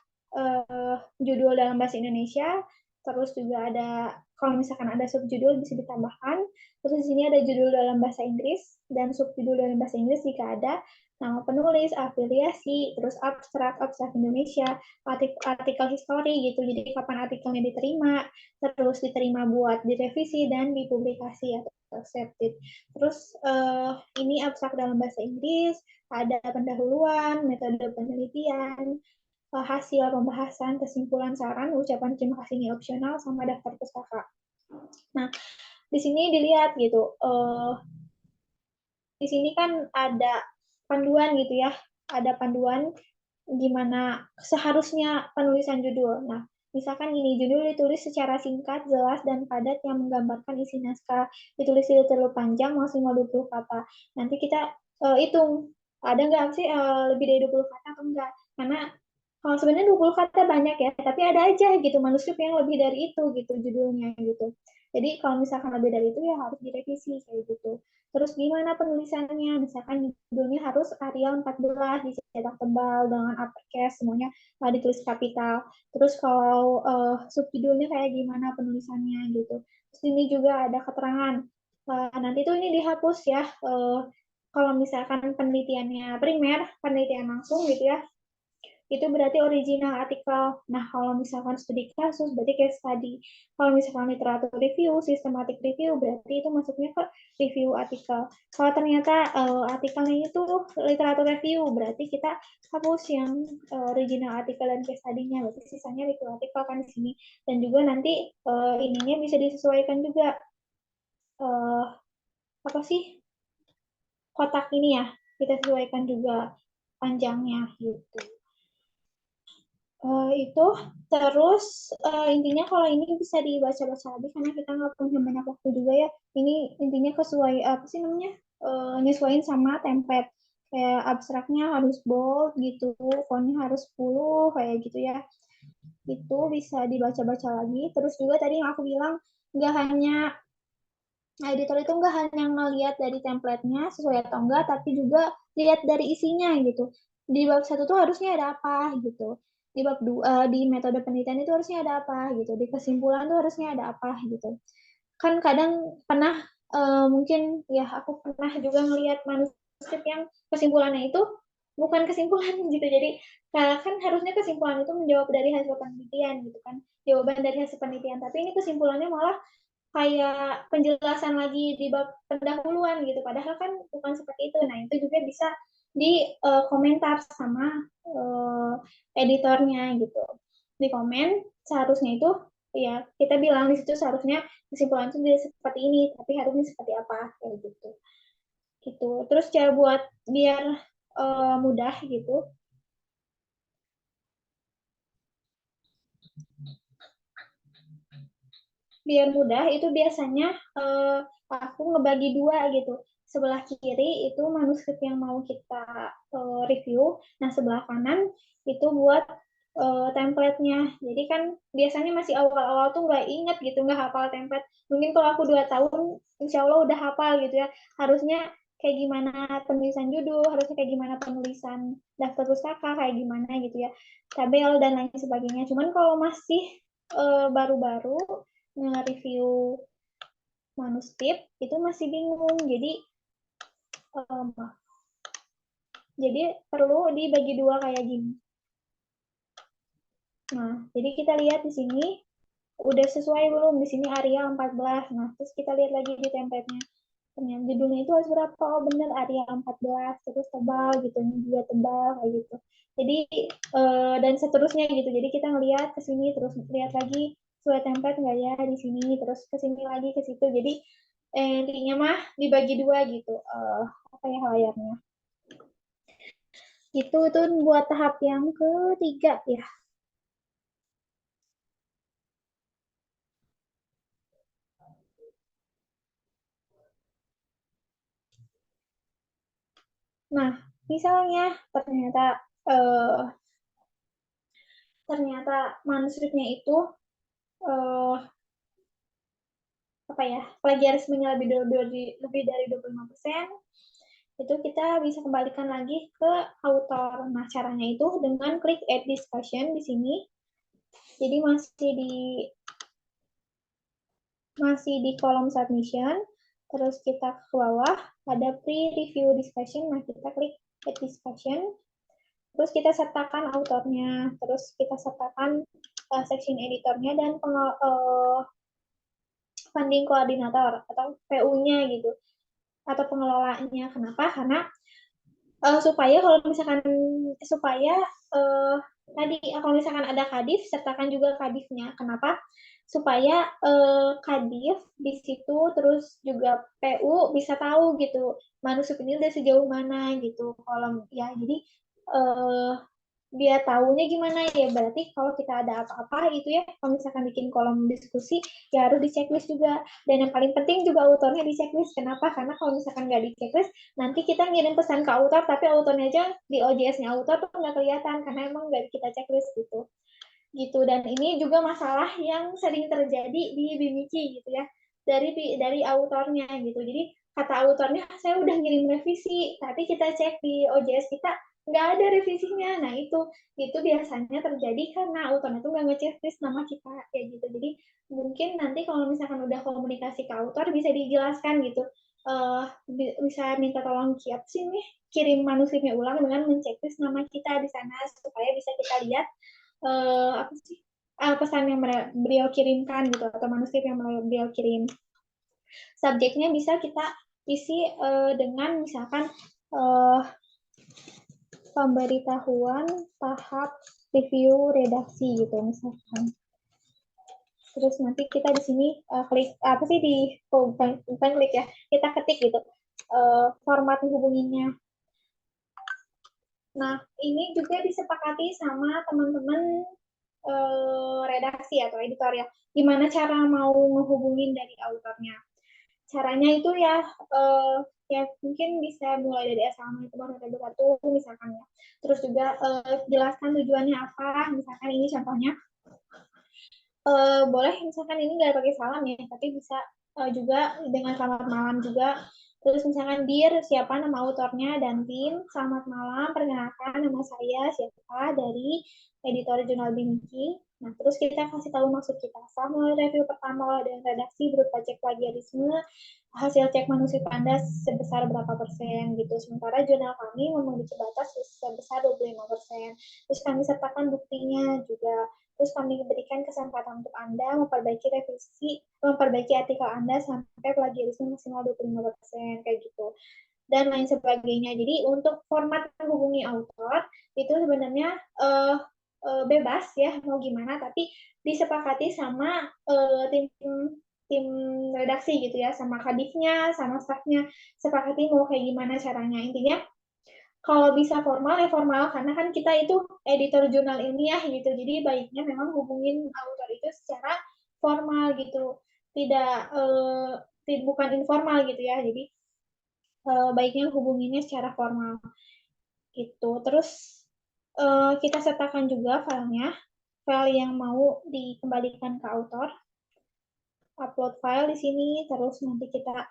judul dalam bahasa Indonesia, terus juga ada kalau misalkan ada subjudul bisa ditambahkan. Terus di sini ada judul dalam bahasa Inggris dan subjudul dalam bahasa Inggris jika ada, nama penulis, afiliasi, terus abstrak Indonesia, artikel history gitu. Jadi kapan artikelnya diterima, terus diterima buat direvisi dan dipublikasi atau accepted. Terus ini abstrak dalam bahasa Inggris, ada pendahuluan, metode penelitian, hasil pembahasan, kesimpulan, saran, ucapan terima kasih ini opsional, sama daftar pustaka. Nah, di sini dilihat gitu, di sini kan ada panduan gitu ya, ada panduan gimana seharusnya penulisan judul. Nah, misalkan ini judul ditulis secara singkat, jelas, dan padat yang menggambarkan isi naskah. Ditulis tidak terlalu panjang, maksimal 20 kata. Nanti kita hitung, ada nggak sih lebih dari 20 kata atau enggak. Karena kalau sebenarnya 20 kata banyak ya, tapi ada aja gitu manuskrip yang lebih dari itu gitu judulnya gitu. Jadi kalau misalkan lebih dari itu ya harus direvisi kayak gitu. Terus gimana penulisannya? Misalkan judulnya harus Arial 14 dicetak tebal dengan uppercase semuanya ditulis kapital. Terus kalau subjudulnya kayak gimana penulisannya gitu. Terus ini juga ada keterangan. Nanti tuh ini dihapus ya. Kalau misalkan penelitiannya primer, penelitian langsung gitu ya, itu berarti original artikel. Nah, kalau misalkan studi kasus, berarti case study. Kalau misalkan literatur review, systematic review, berarti itu masuknya ke review artikel. Kalau ternyata artikelnya itu literatur review, berarti kita hapus yang original artikel dan case study-nya. Berarti sisanya review artikel kan di sini. Dan juga nanti ininya bisa disesuaikan juga. Apa sih? Kotak ini ya, kita sesuaikan juga panjangnya gitu. Itu terus intinya kalau ini bisa dibaca-baca lagi karena kita nggak punya banyak waktu juga ya. Ini intinya kesesuai apa sih namanya nyesuaiin sama template, kayak abstraknya harus bold gitu, fontnya harus 10 kayak gitu ya. Itu bisa dibaca-baca lagi. Terus juga tadi yang aku bilang nggak hanya editor itu nggak hanya ngelihat dari template-nya sesuai atau enggak, tapi juga lihat dari isinya gitu. Di bab 1 tuh harusnya ada apa gitu. Di bab 2, di metode penelitian itu harusnya ada apa gitu. Di kesimpulan tuh harusnya ada apa gitu. Kan kadang pernah mungkin ya aku pernah juga ngelihat manuskrip yang kesimpulannya itu bukan kesimpulan gitu. Jadi kan harusnya kesimpulan itu menjawab dari hasil penelitian gitu kan. Jawaban dari hasil penelitian, tapi ini kesimpulannya malah kayak penjelasan lagi di bab pendahuluan gitu, padahal kan bukan seperti itu. Nah, itu juga bisa di komentar sama editornya gitu. Di komen seharusnya itu ya kita bilang di situ seharusnya kesimpulan itu tidak seperti ini, tapi harusnya seperti apa kayak gitu. Gitu. Terus cara buat biar mudah gitu. Biar mudah itu biasanya aku ngebagi dua gitu. Sebelah kiri itu manuskrip yang mau kita review, nah sebelah kanan itu buat template-nya. Jadi kan biasanya masih awal-awal tuh nggak inget gitu, nggak hafal template. Mungkin kalau aku 2 tahun, insya Allah udah hafal gitu ya. Harusnya kayak gimana penulisan judul, harusnya kayak gimana penulisan daftar pustaka, kayak gimana gitu ya. Tabel dan lain sebagainya. Cuman kalau masih baru-baru nge-review manuskrip itu masih bingung. Um, jadi perlu dibagi dua kayak gini. Nah, jadi kita lihat di sini udah sesuai belum, di sini area 14. Nah, terus kita lihat lagi di template-nya. Ternyata judulnya itu harus berapa? Oh, bener area 14, terus tebal gitu, ini juga tebal kayak gitu. Jadi dan seterusnya gitu. Jadi kita ngelihat ke sini terus lihat lagi sesuai template nggak ya di sini, terus ke sini lagi ke situ. Jadi intinya mah dibagi dua gitu. Apa ya layarnya? Itu tuh buat tahap yang ketiga ya. Nah, misalnya ternyata eh, ternyata manuskripnya itu eh, apa ya plagiarismenya lebih dari 25%, itu kita bisa kembalikan lagi ke autor. Nah, caranya itu dengan klik add discussion di sini. Jadi masih di kolom submission, terus kita ke bawah ada pre-review discussion. Nah, kita klik add discussion, terus kita sertakan autornya, terus kita sertakan section editornya dan funding koordinator atau PU-nya gitu atau pengelolanya. Kenapa? Karena supaya kalau misalkan supaya tadi kalau misalkan ada kadif sertakan juga kadifnya. Kenapa? Supaya kadif di situ terus juga PU bisa tahu gitu manuskrip ini udah sejauh mana gitu. Kalau ya jadi eh, dia tahunya gimana ya, berarti kalau kita ada apa-apa itu ya, kalau misalkan bikin kolom diskusi ya harus di checklist juga. Dan yang paling penting juga autornya di checklist. Kenapa? Karena kalau misalkan nggak di checklist nanti kita ngirim pesan ke autor tapi autornya aja di OJS-nya autor tuh nggak kelihatan karena emang nggak kita checklist gitu. Dan ini juga masalah yang sering terjadi di Bimici gitu ya, dari autornya gitu. Jadi kata autornya saya udah ngirim revisi tapi kita cek di OJS kita nggak ada revisinya. Nah, itu biasanya terjadi karena autornya tuh nggak ngecek nama kita kayak gitu. Jadi mungkin nanti kalau misalkan udah komunikasi ke autor bisa dijelaskan gitu. Bisa minta tolong siap sih nih kirim manuskripnya ulang dengan menceklis nama kita di sana supaya bisa kita lihat apa sih pesan yang beliau kirimkan gitu atau manuskrip yang beliau kirim. Subjeknya bisa kita isi dengan misalkan uh, pemberitahuan tahap review redaksi gitu misalkan. Terus nanti kita di sini klik apa sih di bukan klik ya, kita ketik gitu format hubunginya. Nah, ini juga disepakati sama teman-teman redaksi atau editorial. Gimana cara mau menghubungin dari autornya? Caranya itu ya mungkin bisa mulai dari assalamualaikum warahmatullahi wabarakatuh misalkan ya. Terus juga jelaskan tujuannya apa. Misalkan ini contohnya boleh misalkan ini nggak pakai salam ya, tapi bisa juga dengan selamat malam juga. Terus misalkan Dear, siapa nama autornya dan tim, selamat malam, perkenalkan nama saya siapa dari editor jurnal Binki. Nah, terus kita kasih tahu maksud kita. Sama review pertama dan redaksi berupa cek plagiarisme, hasil cek manuskrip Anda sebesar berapa persen gitu. Sementara jurnal kami memiliki batas sebesar 25%. Terus kami sertakan buktinya juga. Terus kami berikan kesempatan untuk Anda memperbaiki artikel Anda sampai plagiarisme maksimal 25% kayak gitu. Dan lain sebagainya. Jadi untuk format menghubungi autor itu sebenarnya bebas ya mau gimana, tapi disepakati sama tim tim redaksi gitu ya, sama kadifnya, sama staffnya, sepakati mau kayak gimana caranya. Intinya kalau bisa formal ya formal karena kan kita itu editor jurnal ilmiah gitu, jadi baiknya memang hubungin autor itu secara formal gitu, tidak bukan informal gitu ya. Jadi baiknya hubunginnya secara formal gitu. Terus kita sertakan juga filenya, file yang mau dikembalikan ke autor, upload file di sini. Terus nanti kita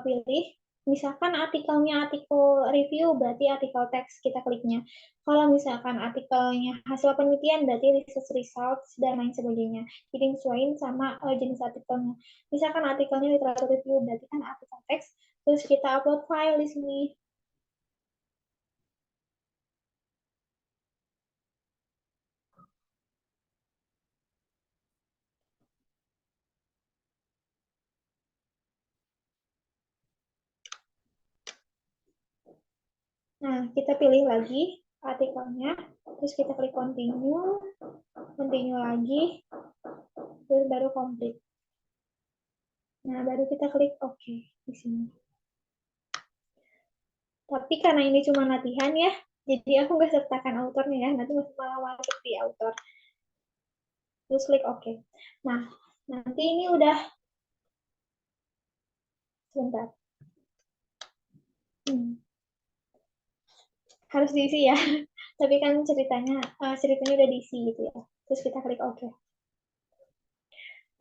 pilih misalkan artikelnya artikel review berarti artikel teks kita kliknya. Kalau misalkan artikelnya hasil penelitian berarti research results dan lain sebagainya. Jadi sesuaiin sama jenis artikelnya. Misalkan artikelnya literatur review berarti kan artikel teks, terus kita upload file di sini. Nah, kita pilih lagi artikelnya, terus kita klik continue, continue lagi, terus baru complete. Nah, baru kita klik OK di sini. Tapi karena ini cuma latihan ya, jadi aku nggak sertakan autornya ya, nanti malah masuk di autor. Terus klik OK. Nah, nanti ini udah, sebentar. Harus diisi ya. Tapi kan ceritanya udah diisi gitu ya. Terus kita klik OK.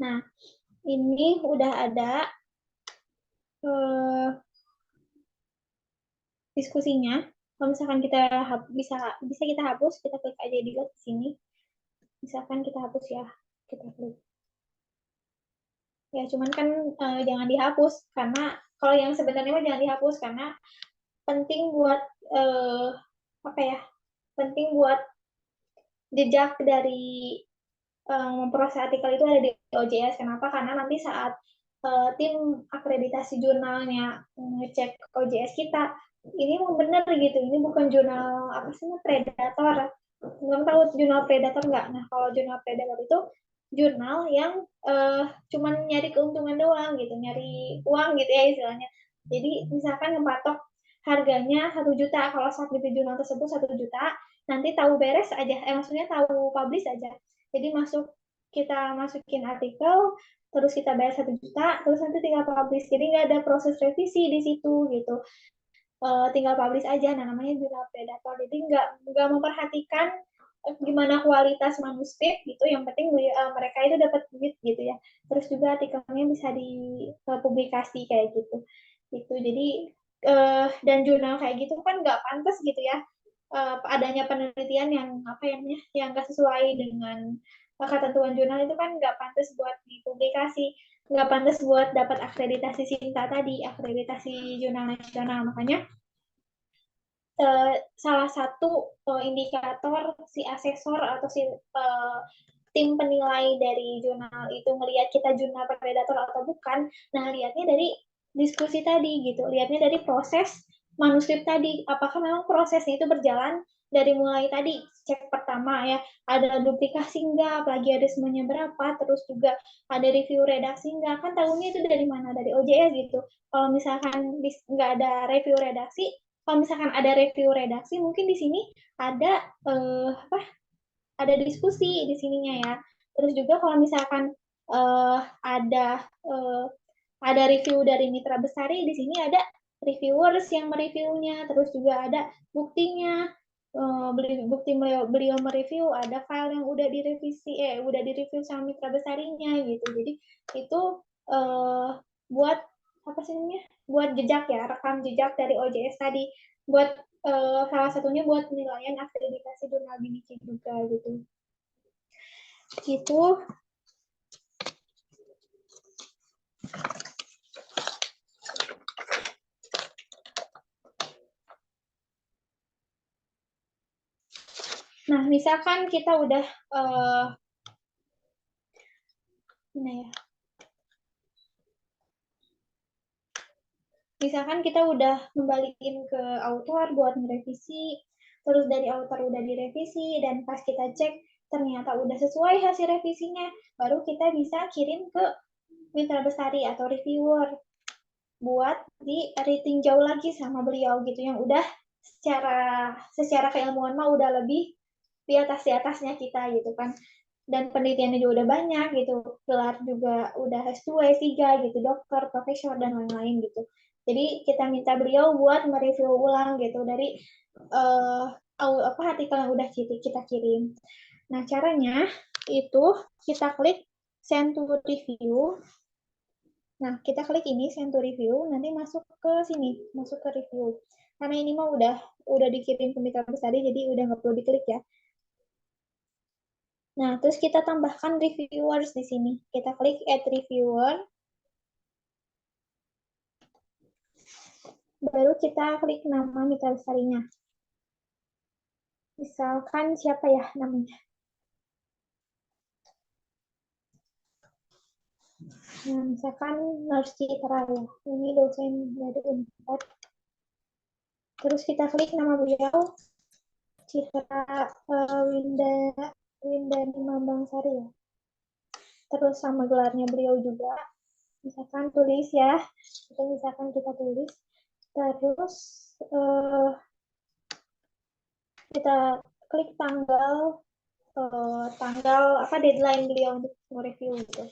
Nah, ini udah ada diskusinya. Kalau misalkan kita bisa kita hapus, kita klik aja di sini. Misalkan kita hapus ya, kita klik. Ya, cuman kan jangan dihapus karena kalau yang sebenarnya mah jangan dihapus karena penting buat apa ya? Penting buat jejak dari memproses artikel itu ada di OJS. Kenapa? Karena nanti saat tim akreditasi jurnalnya ngecek OJS kita, ini mau benar gitu, ini bukan jurnal apa sih predator. Nggak tahu jurnal predator nggak? Nah, kalau jurnal predator itu jurnal yang cuman nyari keuntungan doang gitu, nyari uang gitu ya istilahnya. Jadi misalkan ngepatok harganya 1 juta, kalau saat di jurnal tersebut 1 juta, nanti tahu beres aja, maksudnya tahu publish aja. Jadi kita masukin artikel, terus kita bayar 1 juta, terus nanti tinggal publish. Jadi nggak ada proses revisi di situ gitu. Tinggal publish aja. Nah, namanya jurnal predator. Jadi nggak memperhatikan gimana kualitas manuskrip gitu. Yang penting mereka itu dapat duit gitu ya. Terus juga artikelnya bisa dipublikasi kayak gitu. Gitu. Jadi dan jurnal kayak gitu kan nggak pantas gitu ya. Adanya penelitian yang apa ya, yang nggak sesuai dengan ketentuan jurnal itu kan nggak pantas buat dipublikasi, nggak pantas buat dapat akreditasi SINTA tadi, akreditasi jurnal nasional. Makanya salah satu indikator si asesor atau si tim penilai dari jurnal itu melihat kita jurnal predator atau bukan, nah lihatnya dari diskusi tadi gitu, lihatnya dari proses manuskrip tadi, apakah memang prosesnya itu berjalan dari mulai tadi cek pertama ya, ada duplikasi enggak, plagiarismenya berapa, terus juga ada review redaksi enggak, kan tahunya itu dari mana, dari OJS gitu. Kalau misalkan nggak ada review redaksi, kalau misalkan ada review redaksi, mungkin di sini ada ada diskusi di sininya ya. Terus juga kalau misalkan uh, ada uh, ada review dari mitra besari, di sini ada reviewers yang mereviewnya, terus juga ada buktinya. Bukti beliau mereview, ada file yang udah direview sama mitra besarinya gitu. Jadi itu buat apa sih namanya? Buat jejak ya, rekam jejak dari OJS tadi. Buat salah satunya buat penilaian akreditasi jurnal bimbing juga gitu. Gitu. Nah, misalkan kita udah ya. Misalkan kita udah kembaliin ke author buat merevisi, terus dari author udah direvisi, dan pas kita cek ternyata udah sesuai hasil revisinya, baru kita bisa kirim ke mitra bestari atau reviewer buat di rating jauh lagi sama beliau gitu, yang udah secara keilmuan mah udah lebih di atasnya kita gitu kan, dan penelitiannya juga udah banyak gitu, gelar juga udah S2, S3 gitu, dokter, profesor dan lain-lain gitu. Jadi kita minta beliau buat mereview ulang gitu dari artikel yang udah kita kirim. Nah, caranya itu kita klik send to review. Nah, kita klik ini send to review, nanti masuk ke sini, masuk ke review. Karena ini mah udah dikirim ke mitra besar, jadi udah nggak perlu diklik ya. Nah, terus kita tambahkan reviewers di sini. Kita klik add reviewer. Baru kita klik nama mitra besarinya. Misalkan siapa ya namanya? Nah, misalkan Nurse Citra ya. Ini dosen dari Unpad. Terus kita klik nama beliau, Citra Windani Mambangsari ya. Terus sama gelarnya beliau juga. Misalkan tulis ya, itu misalkan kita tulis. Terus kita klik tanggal apa deadline beliau untuk mereview gitu.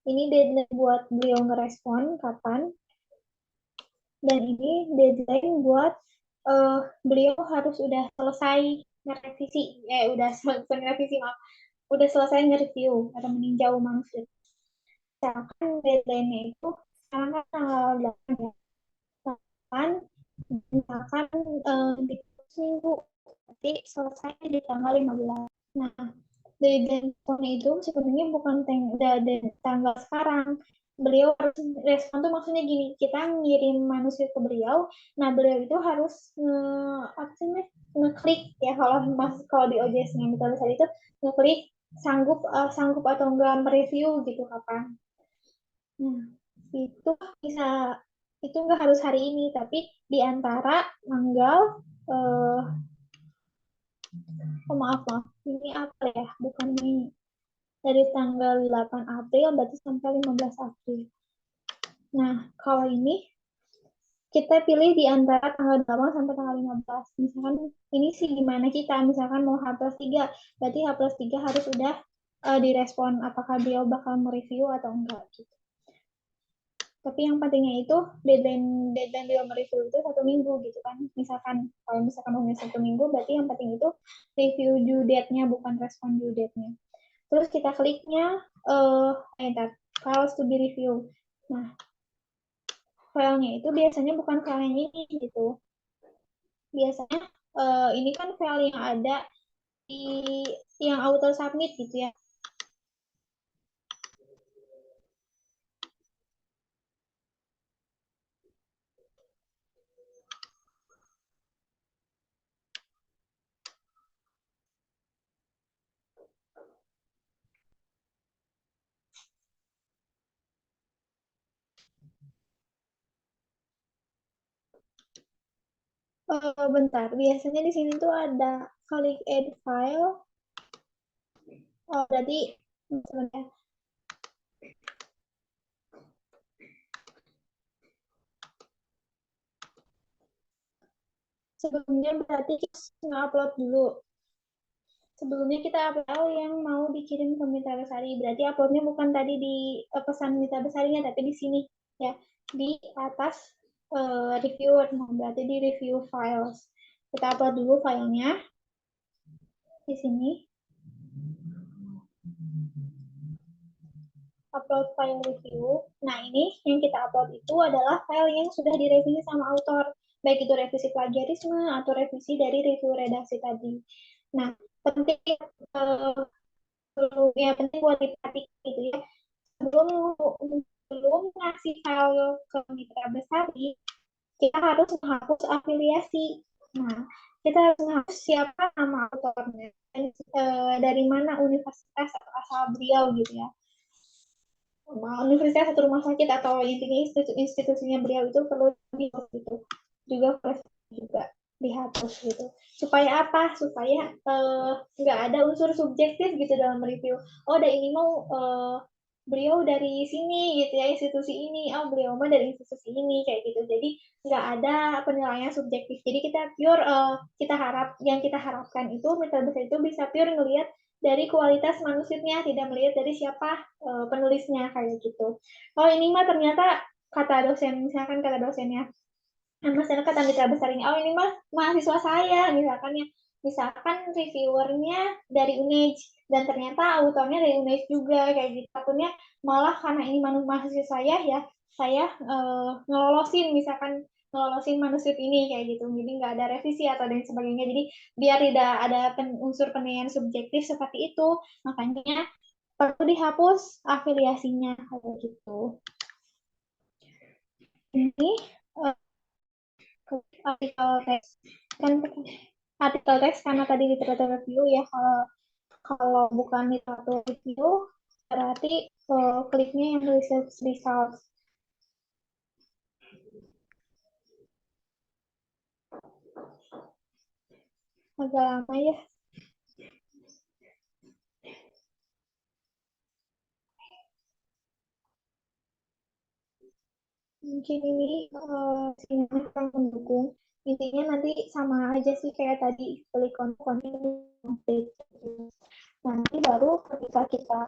Ini deadline buat beliau ngerespon kapan, dan ini deadline buat beliau harus udah selesai ngerevisi, udah selesai ngerevisi, maaf, udah selesai nge-review atau meninjau manuskrip. Misalkan deadline-nya itu sekarang kan tanggal 8 ya. 8, misalkan di seminggu, nanti selesai di tanggal 15. Nah, deadline itu sebenarnya bukan tanggal sekarang. Beliau harus respon tuh maksudnya gini, kita ngirim manuskrip ke beliau, nah beliau itu harus ngeklik ya, kalau di OJS yang kita lihat itu ngeklik sanggup atau enggak mereview gitu kapan. Nah, itu bisa, itu enggak harus hari ini, tapi di antara tanggal maaf, ini apa ya, bukan Mei, dari tanggal 8 April berarti sampai 15 April. Nah, kalau ini kita pilih di antara tanggal 8 sampai tanggal 15. Misalkan ini sih gimana kita, misalkan mau H+3, berarti H+3 harus udah direspon apakah beliau bakal mereview atau enggak gitu. Tapi yang pentingnya itu deadline beliau mereview itu 1 minggu gitu kan. Misalkan kalau misalkan mau 1 minggu, berarti yang penting itu review due date-nya, bukan respon due date-nya. Terus kita kliknya files to be review. Nah, filenya itu biasanya bukan file yang ini gitu. Biasanya ini kan file yang ada di yang auto submit gitu ya. Bentar, biasanya di sini tuh ada klik add file. Oh, berarti sebentar. Sebelumnya berarti kita nge-upload dulu. Sebelumnya kita upload yang mau dikirim ke Mitra Besari. Berarti uploadnya bukan tadi di pesan Mitra Besarinya, tapi di sini ya, di atas reviewer. Nah, berarti di review files. Kita upload dulu filenya di sini. Upload file review. Nah, ini yang kita upload itu adalah file yang sudah direvisi sama autor, baik itu revisi plagiarisme atau revisi dari review redaksi tadi. Nah, penting penting buat diperhatikan gitu ya. Sebelum ngasih file ke Mitra Besari, kita harus menghapus afiliasi. Nah, kita harus menghapus siapa nama autornya, dari mana universitas asal beliau gitu ya. Universitas atau rumah sakit atau intinya institusinya beliau itu perlu dihapus gitu. Juga juga dihapus gitu. Supaya apa? Supaya nggak ada unsur subjektif gitu dalam review. Oh, ada ini mau beliau dari sini gitu ya, institusi ini. Oh, beliau mah dari institusi ini kayak gitu. Jadi nggak ada penilaian subjektif. Jadi kita pure yang kita harapkan itu Mitra Besar itu bisa pure ngelihat dari kualitas manuskripnya, tidak melihat dari siapa penulisnya kayak gitu. Oh, ini mah ternyata kata dosen, misalkan kata dosennya, misalkan kata Mitra Besar ini, oh ini mah mahasiswa saya, misalkan reviewernya dari UNEJ, dan ternyata autornya dari UNEJ juga, kayak gitu. Takutnya malah karena ini mahasiswa saya ya, saya ngelolosin manuskrip ini kayak gitu, jadi nggak ada revisi atau dan sebagainya. Jadi biar tidak ada unsur penilaian subjektif seperti itu, makanya perlu dihapus afiliasinya kayak gitu. Ini artikel teks kan, artikel teks karena tadi literatur review ya, kalau bukan literatur review berarti kliknya yang research results. Agak lama ya. Mungkin ini sinyalnya kurang mendukung. Intinya nanti sama aja sih kayak tadi, klik continue, update. Nanti baru ketika kita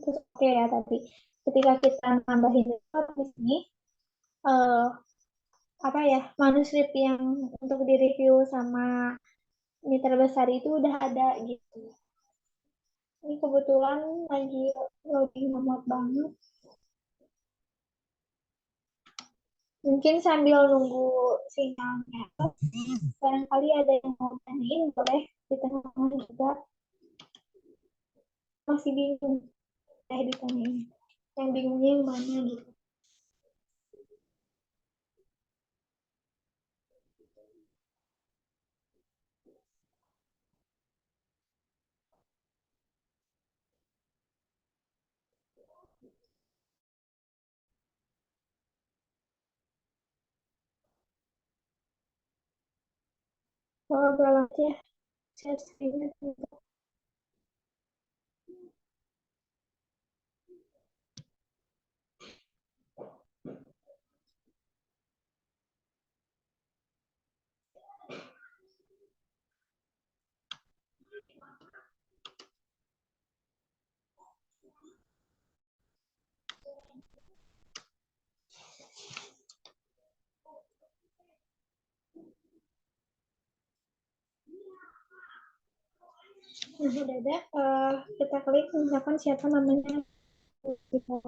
terus oke ya tadi, ketika kita nambahin di sini eh, apa ya, manuskrip yang untuk direview sama mitra besar itu udah ada gitu. Ini kebetulan lagi loading lemot banget. Mungkin sambil nunggu sinyalnya, barangkali ada yang mau tanyain, boleh di tengah-tengah juga. Masih bingung, ditanyain. Yang bingungnya yang mana gitu. Kalau galak ya, share screen. Nah, udah ada. Kita klik misalkan siapa namanya. Kita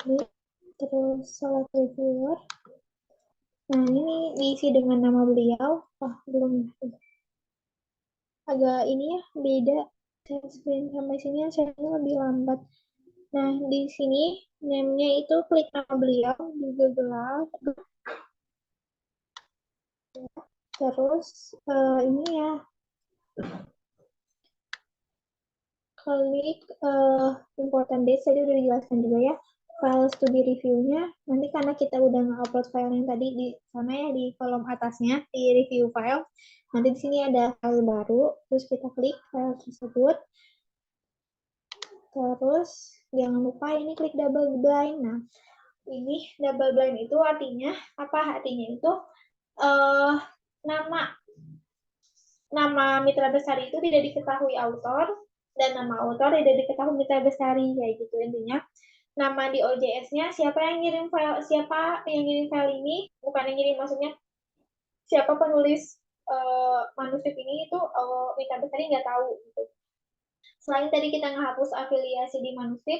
klik, terus select reviewer. Nah, ini diisi dengan nama beliau. Belum. Agak ini ya, beda. Share screen sampai sini saya lebih lambat. Nah, di sini name-nya itu klik nama beliau di Google Drive. Terus ini ya, klik important dates, tadi udah dijelaskan juga ya. Files to be review-nya, nanti karena kita udah nge-upload file yang tadi di sana ya, di kolom atasnya, di review file. Nanti di sini ada file baru, terus kita klik file tersebut. Terus jangan lupa ini klik double blind. Nah, ini double blind itu artinya apa? Artinya itu uh, nama mitra besar itu tidak diketahui autor, dan nama autor tidak diketahui mitra besar, kayak gitu intinya. Nama di OJS-nya siapa yang ngirim file ini, bukan yang ngirim, maksudnya siapa penulis manuskrip ini itu mitra besar nggak tahu gitu. Selain tadi kita ngehapus afiliasi di manuskrip,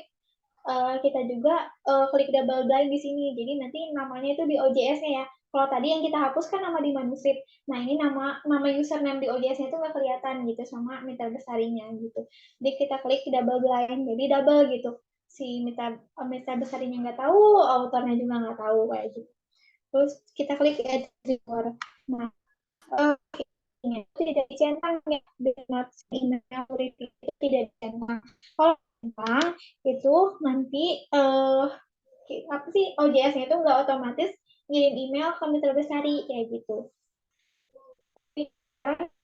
kita juga klik double blind di sini. Jadi nanti namanya itu di OJS-nya ya. Kalau tadi yang kita hapus kan nama di manuskrip. Nah, ini nama username di OJS-nya itu nggak kelihatan gitu sama mitra besarinya gitu. Jadi kita klik double blind. Jadi double gitu. Si mitra besarinya nggak tahu, autornya juga nggak tahu kayak gitu. Terus kita klik add reviewer. Nah, ini tidak dicentang ya, not email review itu tidak dicentang. Kalau centang itu nanti apa sih, OJS-nya itu nggak otomatis ngirim email ke mitra besari kayak gitu.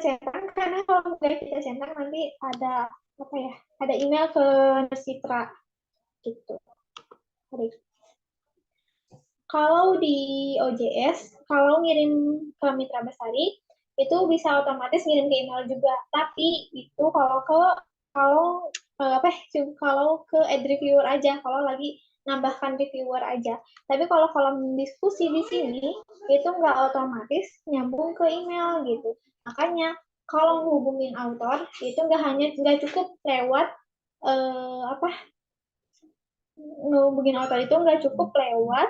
Centang karena kalau nggak kita centang nanti ada apa ya? Ada email ke Citra gitu. Kalau di OJS, kalau ngirim ke mitra besari itu bisa otomatis ngirim ke email juga. Tapi itu kalau apa kalau ke add reviewer aja, kalau lagi nambahkan reviewer aja. Tapi kalau kolom diskusi di sini itu nggak otomatis nyambung ke email gitu. Makanya kalau hubungin author itu nggak cukup lewat apa ngehubungin author itu nggak cukup lewat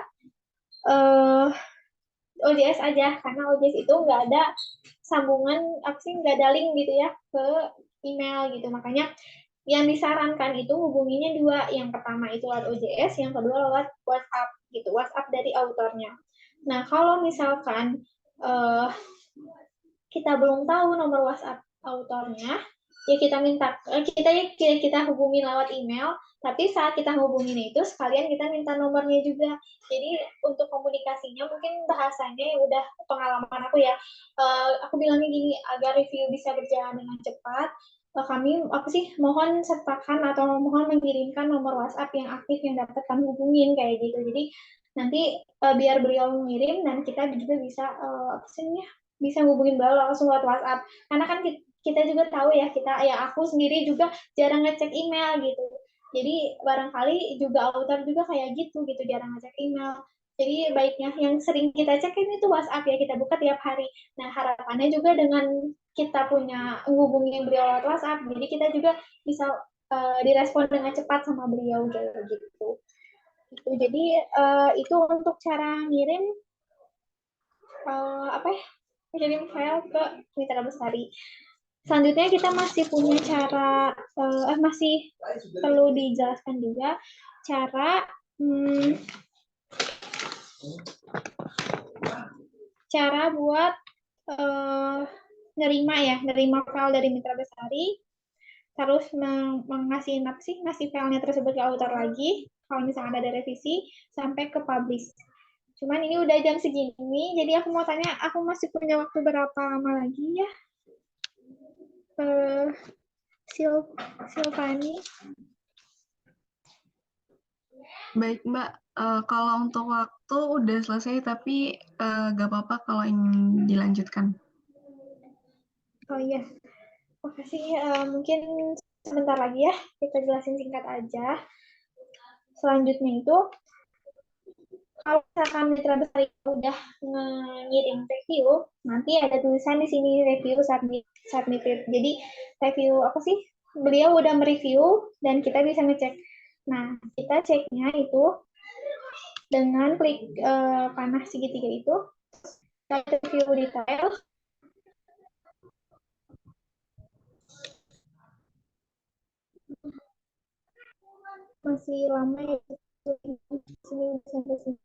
OJS aja, karena OJS itu nggak ada sambungan apa sih, nggak ada link gitu ya ke email gitu. Makanya yang disarankan itu hubunginya dua, yang pertama itu lewat OJS, yang kedua lewat WhatsApp gitu, WhatsApp dari autornya. Nah, kalau misalkan kita belum tahu nomor WhatsApp autornya, ya kita hubungi lewat email. Tapi saat kita hubungin itu sekalian kita minta nomornya juga. Jadi untuk komunikasinya mungkin bahasanya yang udah pengalaman aku ya. Aku bilangnya gini, agar review bisa berjalan dengan cepat, kami mohon sertakan atau mohon mengirimkan nomor WhatsApp yang aktif yang dapat kami hubungin kayak gitu. Jadi nanti biar beliau mengirim dan kita juga bisa bisa hubungin beliau langsung lewat WhatsApp. Karena kan kita juga tahu ya, aku sendiri juga jarang ngecek email gitu. Jadi barangkali juga author juga kayak gitu jarang ngecek email. Jadi baiknya yang sering kita cek ini tuh WhatsApp ya, kita buka tiap hari. Nah, harapannya juga dengan kita punya hubungi beliau lewat WhatsApp, jadi kita juga bisa direspon dengan cepat sama beliau gitu. Jadi itu untuk cara ngirim kirim file ke Mitra Bestari. Selanjutnya kita masih punya cara, masih perlu dijelaskan juga cara buat nerima file dari Mitra Bestari, terus ngasih filenya tersebut ke author lagi, kalau misalnya ada revisi, sampai ke publish. Cuman ini udah jam segini, jadi aku mau tanya, aku masih punya waktu berapa lama lagi ya? Silvani. Baik Mbak, kalau untuk waktu udah selesai, tapi nggak apa-apa kalau ingin dilanjutkan. Oh iya, makasih. Mungkin sebentar lagi ya, kita jelasin singkat aja. Selanjutnya itu, kalau misalkan Mitra Bestari udah ngirim review, nanti ada tulisan di sini review submitted. Jadi review beliau udah mereview dan kita bisa ngecek. Nah, kita ceknya itu dengan klik panah segitiga itu, kita review detail. Masih lama ya, sampai sini.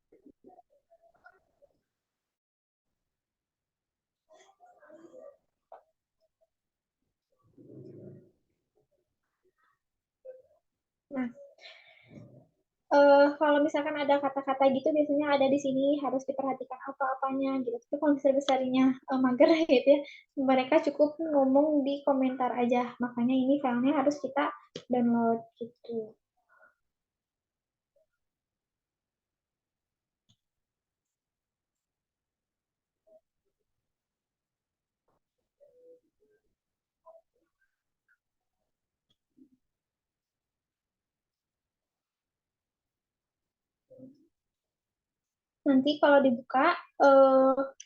Nah, kalau misalkan ada kata-kata gitu biasanya ada di sini harus diperhatikan apa-apanya gitu. Tapi kalau besar-besarnya mager gitu ya, mereka cukup ngomong di komentar aja. Makanya ini filenya harus kita download gitu. Nanti kalau dibuka,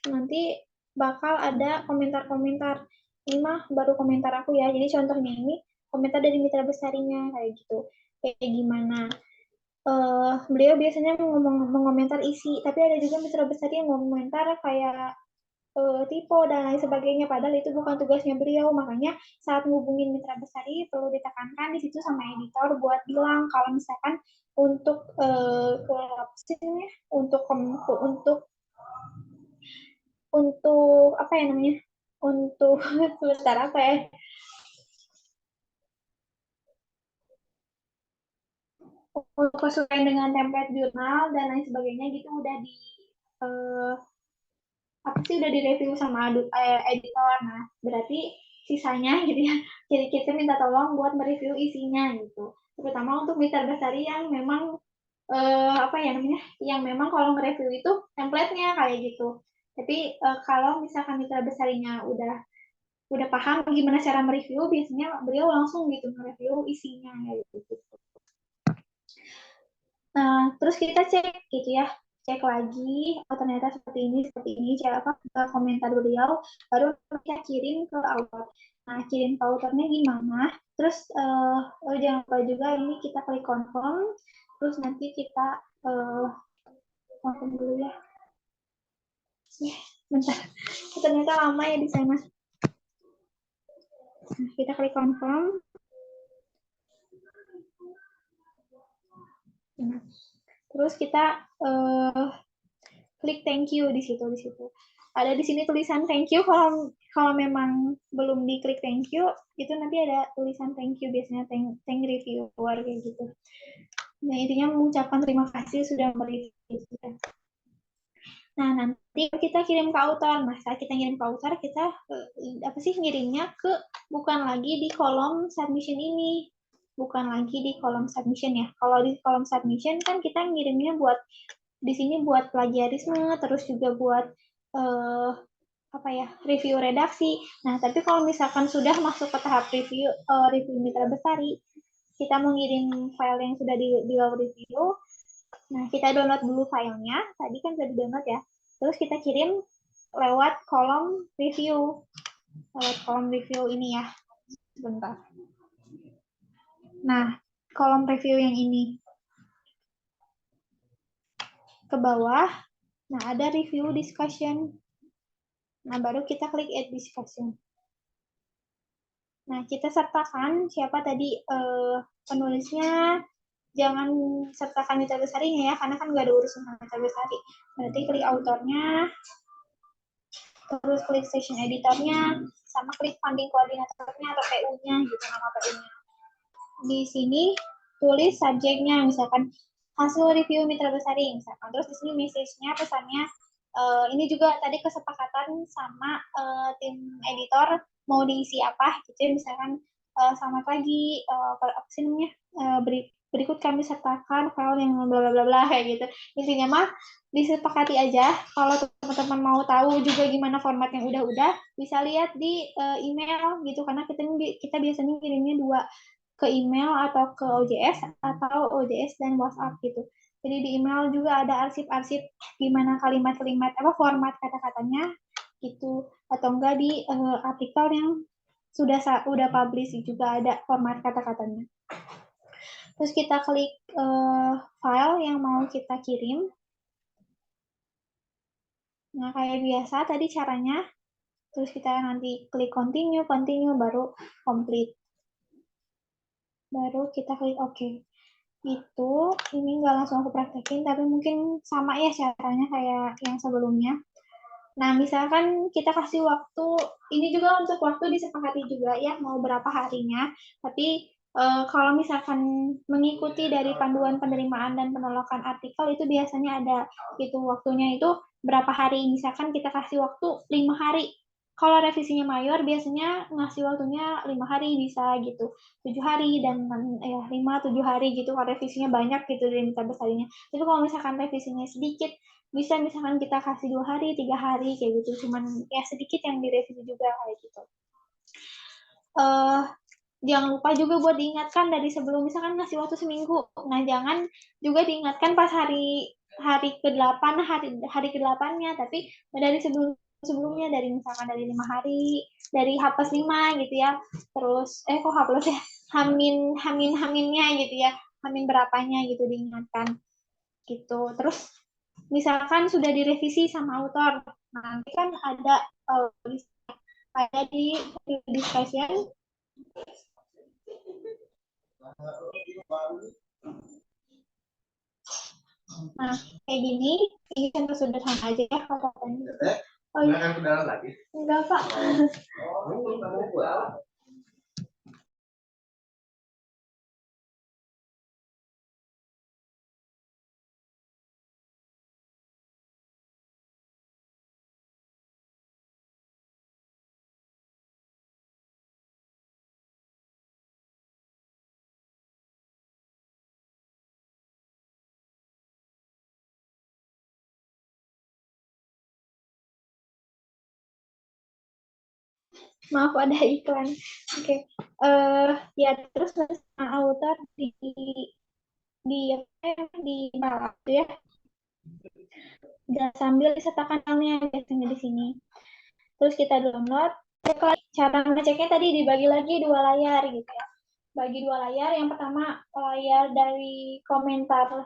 nanti bakal ada komentar-komentar. Ini mah baru komentar aku ya. Jadi contohnya ini komentar dari mitra besarnya kayak gitu. Kayak gimana? Beliau biasanya mengomentar isi, tapi ada juga mitra besar yang mengomentar kayak tipe dan lain sebagainya. Padahal itu bukan tugasnya beliau. Makanya saat ngubungin mitra besar perlu ditekankan di situ sama editor buat bilang kalau misalkan untuk untuk apa ya namanya? Untuk sebentar apa ya? Untuk kesesuaian dengan template jurnal dan lain sebagainya gitu udah udah direview sama editor. Nah, berarti sisanya gitu ya. Jadi kita minta tolong buat mereview isinya gitu. Terutama untuk mitra besari yang memang yang memang kalau nge-review itu template-nya kayak gitu. Tapi kalau misalkan mitra besarinya udah paham gimana cara mereview, biasanya beliau langsung gitu nge-review isinya gitu. Nah, terus kita cek gitu ya, cek lagi, oh ternyata seperti ini, komentar beliau, baru kita kirim ke author. Nah, kirim ke authornya gimana? Terus jangan lupa juga ini kita klik confirm, terus nanti kita confirm dulu ya. Bentar, ternyata lama ya di sana. Nah, kita klik confirm. Nah, terus kita klik thank you di situ. ada di sini tulisan thank you. Kalau memang belum diklik thank you, itu nanti ada tulisan thank you, biasanya thank reviewer kayak gitu. Nah, intinya mengucapkan terima kasih sudah mereview kita. Nah, nanti kita kirim ke author. Nah, saat kita kirim ke author, kita ngirimnya ke bukan lagi di kolom submission ini. Bukan lagi di kolom submission ya. Kalau di kolom submission kan kita ngirimnya buat di sini buat plagiarisme, terus juga buat review redaksi. Nah, tapi kalau misalkan sudah masuk ke tahap review Mitra Bestari, kita mengirim file yang sudah di review. Nah, kita download dulu filenya. Tadi kan sudah di-download ya. Terus kita kirim lewat kolom review. Lewat kolom review ini ya. Sebentar. Nah, kolom review yang ini. Ke bawah, nah ada review discussion. Nah, baru kita klik add discussion. Nah, kita sertakan siapa tadi penulisnya. Jangan sertakan Mitra Bestarinya ya, karena kan nggak ada urusan sama Mitra Bestari. Berarti klik autornya, terus klik session editornya, sama klik funding koordinatornya atau PU-nya gitu, nama PU-nya. Di sini tulis subjeknya, misalkan hasil review Mitra Bestari, misalkan. Terus di sini message-nya, pesannya, ini juga tadi kesepakatan sama tim editor mau diisi apa gitu ya, misalkan selamat pagi, apa sih namanya, berikut kami sertakan file yang bla bla bla bla kayak gitu. Intinya mah disepakati aja. Kalau teman-teman mau tahu juga gimana format yang udah bisa lihat di email gitu, karena kita biasanya kirimnya dua, ke email atau ke OJS atau OJS dan WhatsApp gitu. Jadi di email juga ada arsip-arsip gimana kalimat-kalimat format kata-katanya gitu, atau enggak di artikel yang udah publish juga ada format kata-katanya. Terus kita klik file yang mau kita kirim. Nah, kayak biasa tadi caranya. Terus kita nanti klik continue, baru complete. Baru kita klik OK. Itu, ini nggak langsung aku praktekin, tapi mungkin sama ya caranya kayak yang sebelumnya. Nah, misalkan kita kasih waktu, ini juga untuk waktu disepakati juga ya, mau berapa harinya. Tapi kalau misalkan mengikuti dari panduan penerimaan dan penolakan artikel itu biasanya ada gitu waktunya itu berapa hari. Misalkan kita kasih waktu 5 hari. Kalau revisinya mayor biasanya ngasih waktunya 5 hari bisa gitu. 7 hari dan 5-7 hari gitu kalau revisinya banyak gitu dari Mitra Bestarinya. Tapi kalau misalkan revisinya sedikit, bisa misalkan kita kasih 2 hari, 3 hari kayak gitu. Cuman ya sedikit yang direvisi juga kayak gitu. Jangan lupa juga buat diingatkan dari sebelum, misalkan ngasih waktu seminggu. Nah, jangan juga diingatkan pas hari ke-8, hari ke-8-nya, tapi dari sebelumnya, dari misalkan dari 5 hari, dari H+5 gitu ya. Terus kok H+ ya? Haminnya gitu ya. Hamin berapanya gitu diingatkan. Gitu. Terus misalkan sudah direvisi sama author. Nanti kan ada di discussion. Nah, kayak gini, ini contoh sederhana aja ya katanya. Oh iya. Enggak, Pak. Maaf ada iklan. Oke. Ya terus sama author di bawah ya. Dan sambil disertakan filenya biasanya di sini. Terus kita download. Cara ngeceknya tadi dibagi lagi 2 layar gitu ya. Bagi 2 layar. Yang pertama layar dari komentar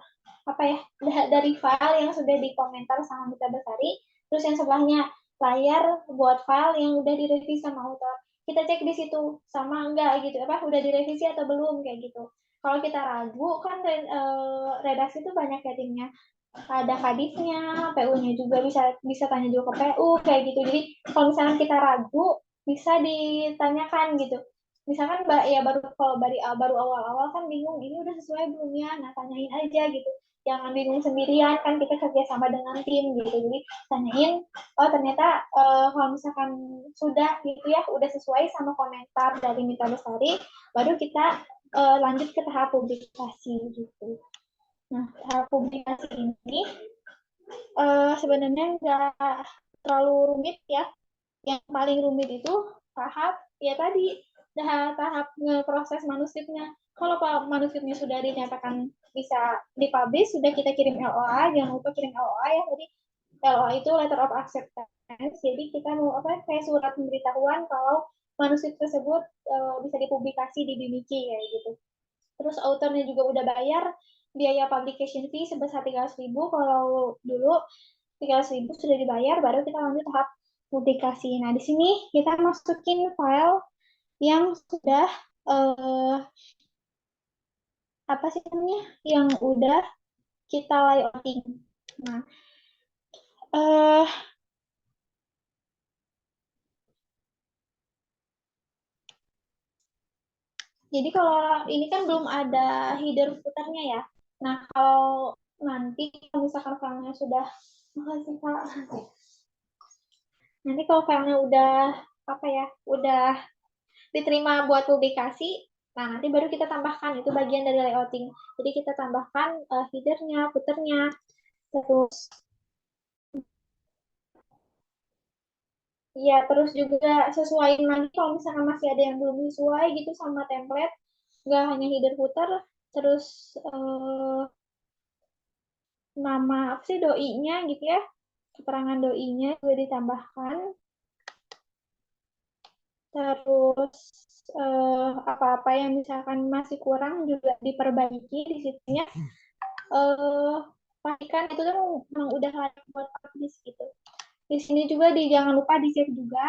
dari file yang sudah dikomentar sama Mitra Bestari. Terus yang sebelahnya layar buat file yang udah direvisi sama author. Kita cek di situ sama enggak gitu, udah direvisi atau belum kayak gitu. Kalau kita ragu kan redaksi itu banyak ya timnya. ada kadifnya, PU-nya juga bisa tanya juga ke PU kayak gitu. Jadi kalau misalnya kita ragu bisa ditanyakan gitu. Misalkan ya baru awal-awal kan bingung ini udah sesuai belum ya, nah tanyain aja gitu. Jangan bingung sendirian, kan kita kerja sama dengan tim gitu. Jadi tanyain, oh ternyata kalau misalkan sudah gitu ya, udah sesuai sama komentar dari Mita Bestari, baru kita lanjut ke tahap publikasi gitu. Nah, tahap publikasi ini sebenarnya nggak terlalu rumit ya. Yang paling rumit itu tahap ya tadi tahap ngeproses manuskripnya. Kalau manuskripnya sudah dinyatakan bisa dipublish, sudah kita kirim LOA, jangan lupa kirim LOA ya. Jadi LOA itu letter of acceptance. Jadi kita mau apa kayak surat pemberitahuan kalau manuskrip tersebut bisa dipublikasi di Bimiki ya gitu. Terus autornya juga udah bayar biaya publication fee sebesar 300.000. Kalau dulu 300.000 sudah dibayar, baru kita lanjut tahap publikasi. Nah, di sini kita masukin file yang sudah apa sih namanya? Yang udah kita layouting. Nah, jadi kalau ini kan belum ada header footernya ya. Nah, kalau nanti kalau misalkan filenya sudah makasih Pak. Nanti kalau filenya udah apa ya, udah diterima buat publikasi, nah nanti baru kita tambahkan itu bagian dari layouting. Jadi kita tambahkan headernya, footernya, terus ya terus juga sesuaiin lagi kalau misalkan masih ada yang belum sesuai gitu sama template, nggak hanya header footer, terus nama apa sih doi-nya gitu ya, keterangan doi-nya juga ditambahkan. Terus apa-apa yang misalkan masih kurang juga diperbaiki di situnya. Pastikan itu tuh memang udah layak buat publish gitu. Di sini juga jangan lupa dicek juga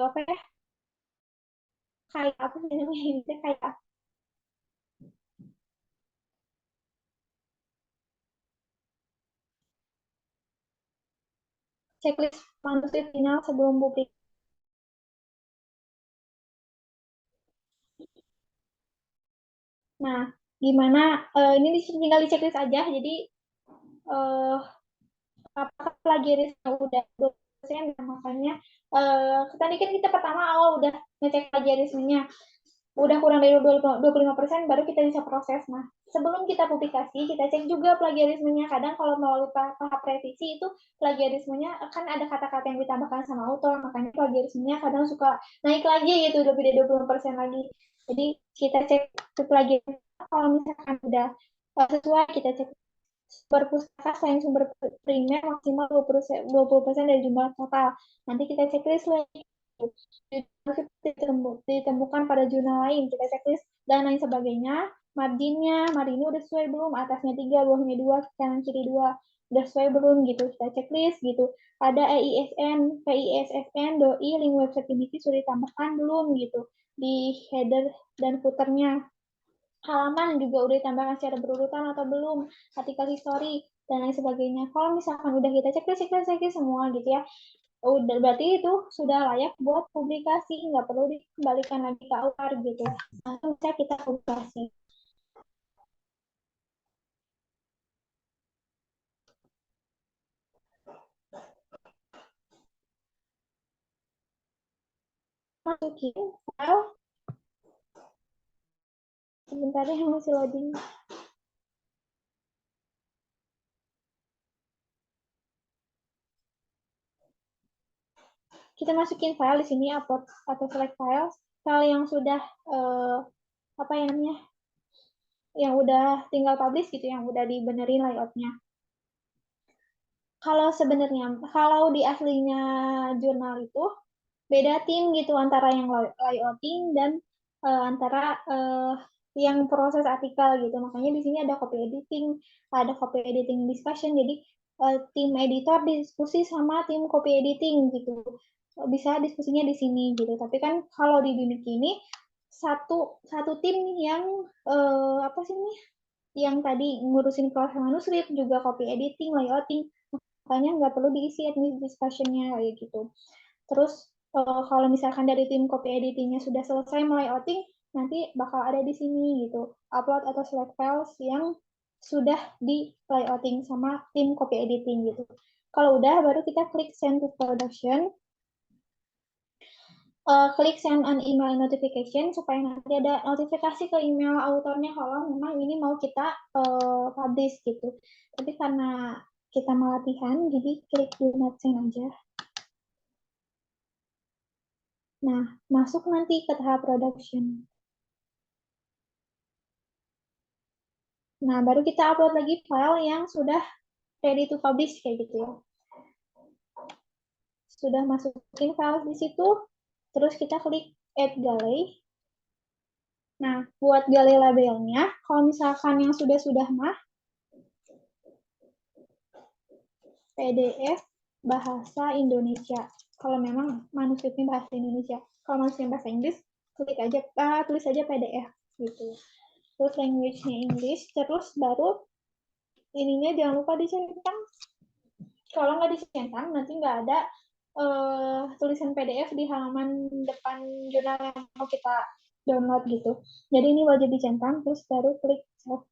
apa ya, kayak apa sih namanya ini kayak checklist manuskrip final sebelum publik. Nah, gimana ini tinggal di checklist aja. Jadi apakah plagiarisme udah 20%, makanya tadi kan kita pertama awal udah ngecek plagiarismenya, udah kurang dari 25%, baru kita bisa proses. Nah, sebelum kita publikasi, kita cek juga plagiarismenya. Kadang kalau melalui tahap revisi itu plagiarismenya kan ada kata-kata yang ditambahkan sama autor, makanya plagiarismenya kadang suka naik lagi gitu, lebih dari 20% lagi. Jadi kita cek plagiarisme, kalau misalkan udah sesuai, kita cek sumber pustaka selain sumber primer maksimal 20% dari jumlah total. Nanti kita checklist lagi ditemukan pada jurnal lain, kita checklist dan lain sebagainya. Marginnya ini udah sesuai belum, atasnya 3, bawahnya 2, kanan kiri 2, udah sesuai belum gitu, kita checklist gitu. Ada PISSN, doi, link website PBC sudah ditambahkan belum gitu di header dan footernya. Halaman juga udah ditambahkan secara berurutan atau belum, artikel history dan lain sebagainya. Kalau misalkan udah kita checklist semua gitu ya, udah berarti itu sudah layak buat publikasi, nggak perlu dikembalikan lagi ke author gitu, langsung bisa kita publikasi. Masukin file, sebentar ya masih loading. Kita masukin file di sini, upload atau select file yang sudah apa ya namanya, yang udah tinggal publish gitu, yang udah dibenerin layoutnya. Kalau sebenarnya kalau di aslinya jurnal itu beda tim gitu, antara yang layouting dan antara yang proses artikel gitu. Makanya di sini ada copy editing discussion. Jadi tim editor diskusi sama tim copy editing gitu. Bisa diskusinya di sini gitu. Tapi kan kalau di Bimik ini satu tim yang apa sih ini? yang tadi ngurusin proses manuskrip, juga copy editing, layouting, makanya nggak perlu diisi admin discussion-nya kayak gitu. Terus kalau misalkan dari tim copy editingnya sudah selesai melayouting, nanti bakal ada di sini gitu, upload atau select files yang sudah di layouting sama tim copy editing gitu. Kalau udah, baru kita klik send to production, klik send an email notification supaya nanti ada notifikasi ke email autornya kalau memang ini mau kita publish gitu. Tapi karena kita melatihan, jadi klik do not send aja. Nah, masuk nanti ke tahap production. Nah, baru kita upload lagi file yang sudah ready to publish kayak gitu ya. Sudah masukin file di situ, terus kita klik add gallery. Nah, buat gallery labelnya, kalau misalkan yang sudah-sudah mah, PDF bahasa Indonesia. Kalau memang manuskripnya bahasa Indonesia. Kalau manuskripnya bahasa Inggris, klik aja, tulis aja PDF gitu. Terus language-nya English, terus baru ininya jangan lupa dicentang. Kalau nggak dicentang, nanti nggak ada tulisan PDF di halaman depan jurnal yang mau kita download gitu. Jadi ini wajib dicentang, terus baru klik save.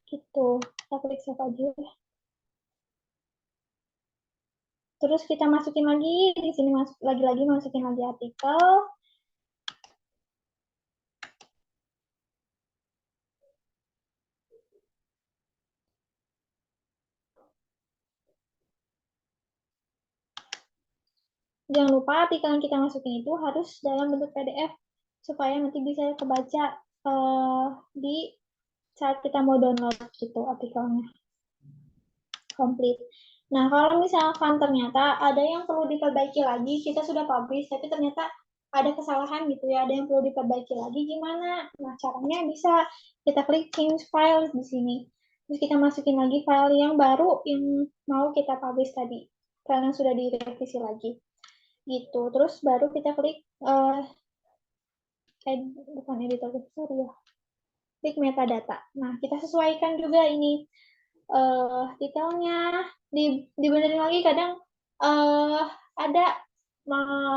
Gitu. Kita klik save aja. Terus kita masukin lagi, di sini lagi-lagi masukin lagi artikel. Jangan lupa artikel yang kita masukin itu harus dalam bentuk PDF supaya nanti bisa kebaca di saat kita mau download gitu artikelnya komplit. Nah, kalau misalkan ternyata ada yang perlu diperbaiki lagi, kita sudah publish, tapi ternyata ada kesalahan gitu ya, ada yang perlu diperbaiki lagi, gimana? Nah, caranya bisa kita klik change file di sini. Terus kita masukin lagi file yang baru yang mau kita publish tadi, file yang sudah direvisi lagi. Gitu. Terus baru kita klik, bukan editor, sorry ya, klik metadata. Nah, kita sesuaikan juga ini detailnya, dibenerin lagi. Kadang ada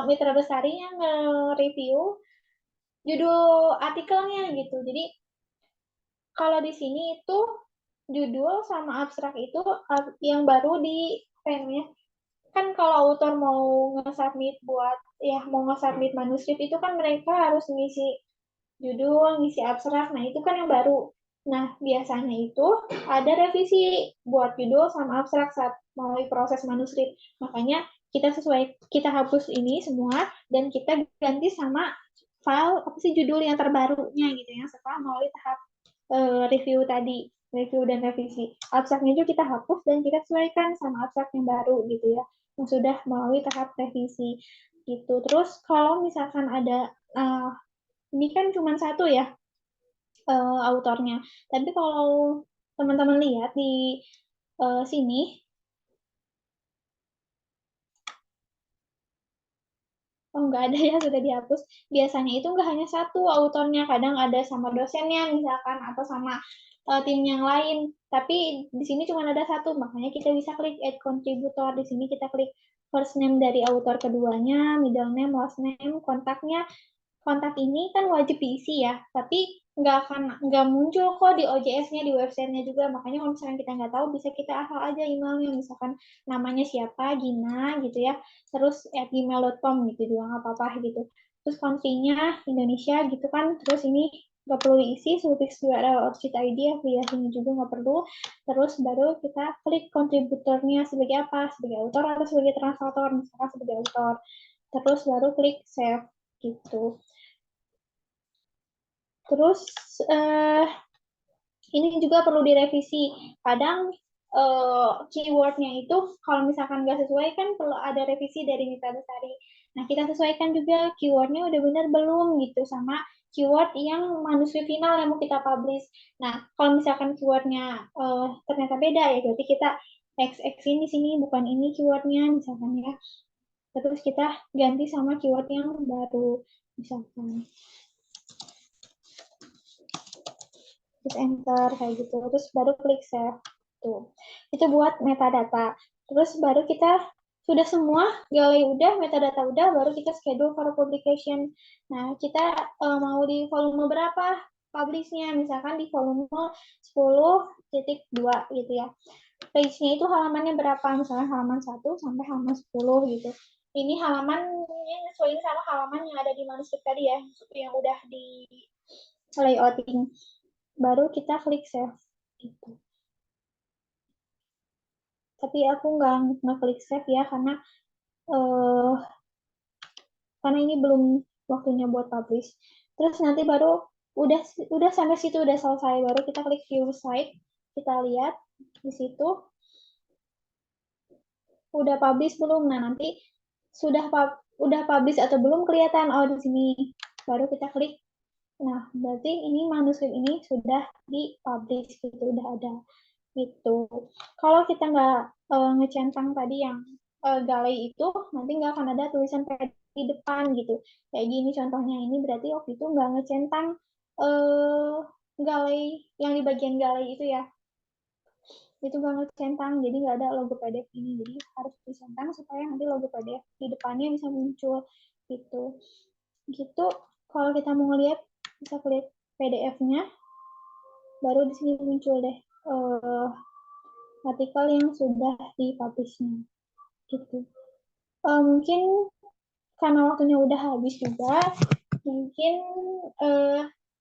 mitra besar yang nge-review judul artikelnya gitu. Jadi kalau di sini itu judul sama abstrak itu yang baru di kan kalau author mau nge-submit buat ya mau nge-submit manuskrip itu kan mereka harus ngisi judul, ngisi abstrak, nah itu kan yang baru. Nah, biasanya itu ada revisi buat judul sama abstrak saat melalui proses manuskrip. Makanya kita hapus ini semua dan kita ganti sama file apa sih judul yang terbarunya gitu ya setelah melalui tahap review tadi, review dan revisi. Abstraknya juga kita hapus dan kita sesuaikan sama abstrak yang baru gitu ya, yang sudah melalui tahap revisi gitu. Terus kalau misalkan ada ini kan cuma satu ya autornya. Tapi kalau teman-teman lihat di sini, oh nggak ada ya, sudah dihapus. Biasanya itu nggak hanya satu autornya, kadang ada sama dosennya misalkan, atau sama tim yang lain. Tapi di sini cuma ada satu, makanya kita bisa klik add contributor. Di sini kita klik first name dari autor keduanya, middle name, last name, kontaknya. Kontak ini kan wajib diisi ya, tapi nggak muncul kok di OJS-nya, di websitenya juga. Makanya kalau misalkan kita nggak tahu, bisa kita asal aja emailnya, misalkan namanya siapa, Gina gitu ya, terus @gmail.com gitu juga nggak apa-apa gitu. Terus country-nya Indonesia gitu kan, terus ini nggak perlu diisi, suffix URL outfit ID, afiliasinya juga nggak perlu. Terus baru kita klik kontributornya sebagai apa, sebagai autor atau sebagai translator, misalkan sebagai autor. Terus baru klik save gitu. Terus ini juga perlu direvisi. Kadang keywordnya itu kalau misalkan nggak sesuai kan perlu ada revisi dari Mitra Bestari. Nah, kita sesuaikan juga keywordnya udah benar belum gitu sama keyword yang manuskrip final yang mau kita publish. Nah, kalau misalkan keywordnya ternyata beda ya, berarti kita XX ini di sini bukan ini keywordnya misalkan ya. Terus kita ganti sama keyword yang baru misalkan. terus enter kayak gitu, terus baru klik save. Tuh, itu buat metadata. Terus baru kita sudah semua, galai udah, metadata udah, baru kita schedule for publication. Nah, kita mau di volume berapa publishnya, misalkan di volume 10.2 gitu ya. Page-nya itu halamannya berapa, misalnya halaman 1 sampai halaman 10 gitu. Ini halamannya sesuai sama halaman yang ada di manuskrip tadi ya, yang udah di layouting. Baru kita klik save gitu. Tapi aku nggak klik save ya, uh, karena ini belum waktunya buat publish. Terus nanti baru udah sampai situ udah selesai, baru kita klik view site, kita lihat di situ udah publish belum. Nah, nanti udah publish atau belum kelihatan, oh di sini baru kita klik. Nah, berarti ini manuskrip ini sudah dipublish gitu, udah ada gitu. Kalau kita nggak ngecentang tadi yang galai itu, nanti nggak akan ada tulisan di depan gitu. Kayak gini contohnya, ini berarti waktu itu nggak ngecentang uh, galai yang di bagian galai itu ya, itu nggak ngecentang, jadi nggak ada logo PDF ini, jadi harus dicentang supaya nanti logo PDF di depannya bisa muncul gitu. Gitu. Kalau kita mau ngeliat, bisa klik PDF-nya, baru di sini muncul deh artikel yang sudah dipublishnya gitu. Mungkin karena waktunya udah habis juga, mungkin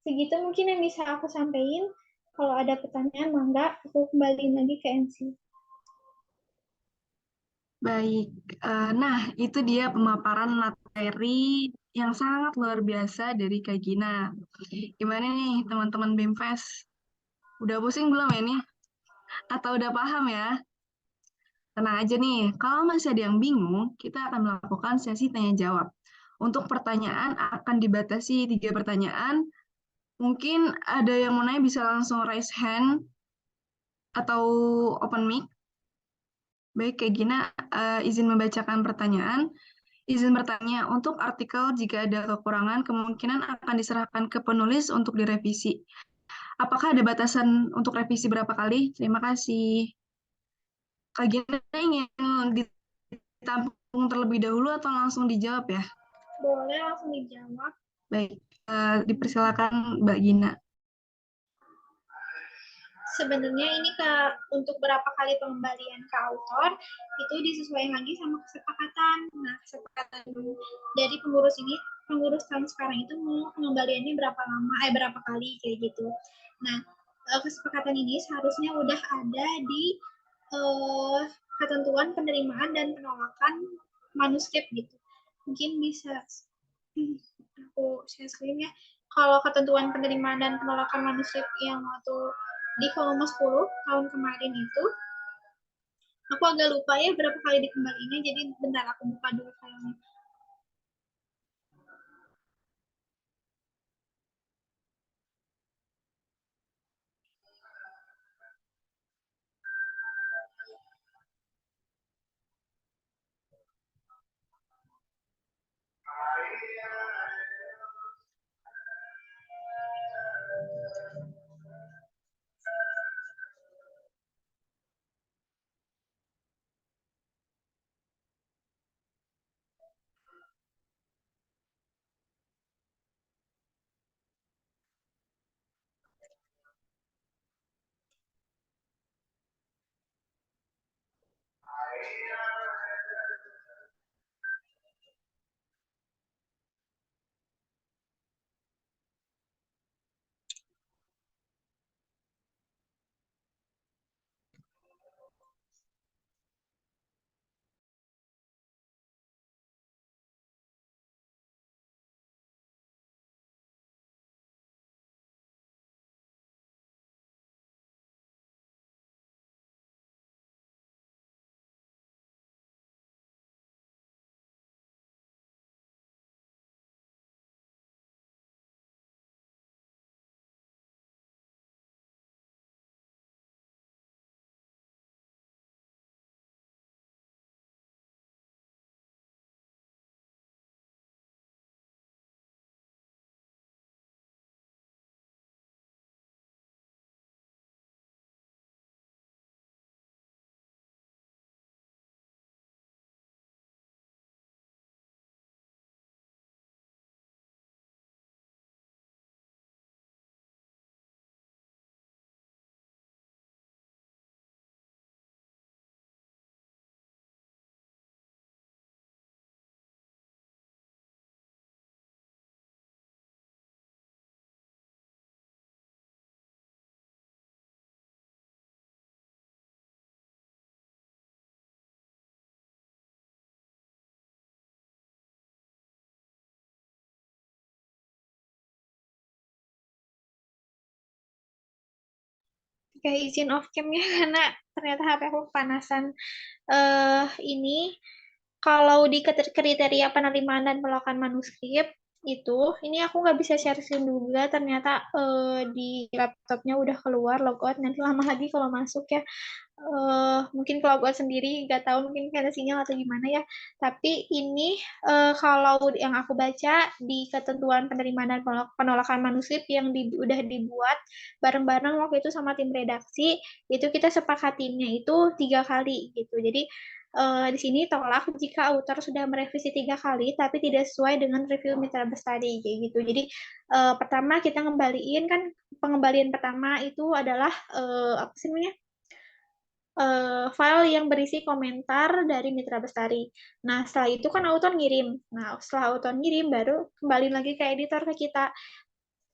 segitu mungkin yang bisa aku sampaikan. Kalau ada pertanyaan, mangga aku kembaliin lagi ke MC. Baik, nah itu dia pemaparan materi yang sangat luar biasa dari Kak Gina. Gimana nih teman-teman BIMFES? Udah pusing belum ya nih? Atau udah paham ya? Tenang aja nih, kalau masih ada yang bingung, kita akan melakukan sesi tanya-jawab. Untuk pertanyaan akan dibatasi 3 pertanyaan. Mungkin ada yang mau nanya bisa langsung raise hand atau open mic. Baik, Kak Gina, izin membacakan pertanyaan. Izin bertanya, untuk artikel jika ada kekurangan, kemungkinan akan diserahkan ke penulis untuk direvisi. Apakah ada batasan untuk revisi berapa kali? Terima kasih. Kak Gina ingin ditampung terlebih dahulu atau langsung dijawab ya? Boleh langsung dijawab. Baik, dipersilakan Mbak Gina. Sebenarnya ini untuk berapa kali pengembalian ke autor itu disesuaikan lagi sama kesepakatan. Nah, kesepakatan dari pengurus tahun sekarang itu mau pengembaliannya berapa kali kayak gitu. Nah, kesepakatan ini seharusnya udah ada di ketentuan penerimaan dan penolakan manuskrip gitu. Mungkin bisa aku share screen ya. Kalau ketentuan penerimaan dan penolakan manuskrip yang waktu di volume 10 tahun kemarin itu, aku agak lupa ya berapa kali dikembaliinnya, jadi bentar aku buka dulu filenya. Kayak izin off cam-nya karena ternyata HP aku kepanasan. Ini kalau di kriteria penerimaan dan penolakan manuskrip itu, ini aku nggak bisa share screen juga, ternyata di laptopnya udah keluar logout, nanti lama lagi kalau masuk ya. Mungkin kalau gue sendiri nggak tahu mungkin karena sinyal atau gimana ya. Tapi ini kalau yang aku baca di ketentuan penerimaan dan penolakan manuskrip yang udah dibuat bareng-bareng waktu itu sama tim redaksi, itu kita sepakatinnya itu 3 kali gitu. Jadi di sini tolak jika autor sudah merevisi 3 kali tapi tidak sesuai dengan review mitra bestari kayak gitu. Jadi pertama kita ngembaliin kan, pengembalian pertama itu adalah apa sih namanya, file yang berisi komentar dari Mitra Bestari. Nah, setelah itu kan autor ngirim. Nah, setelah autor ngirim, baru kembali lagi ke editor ke kita.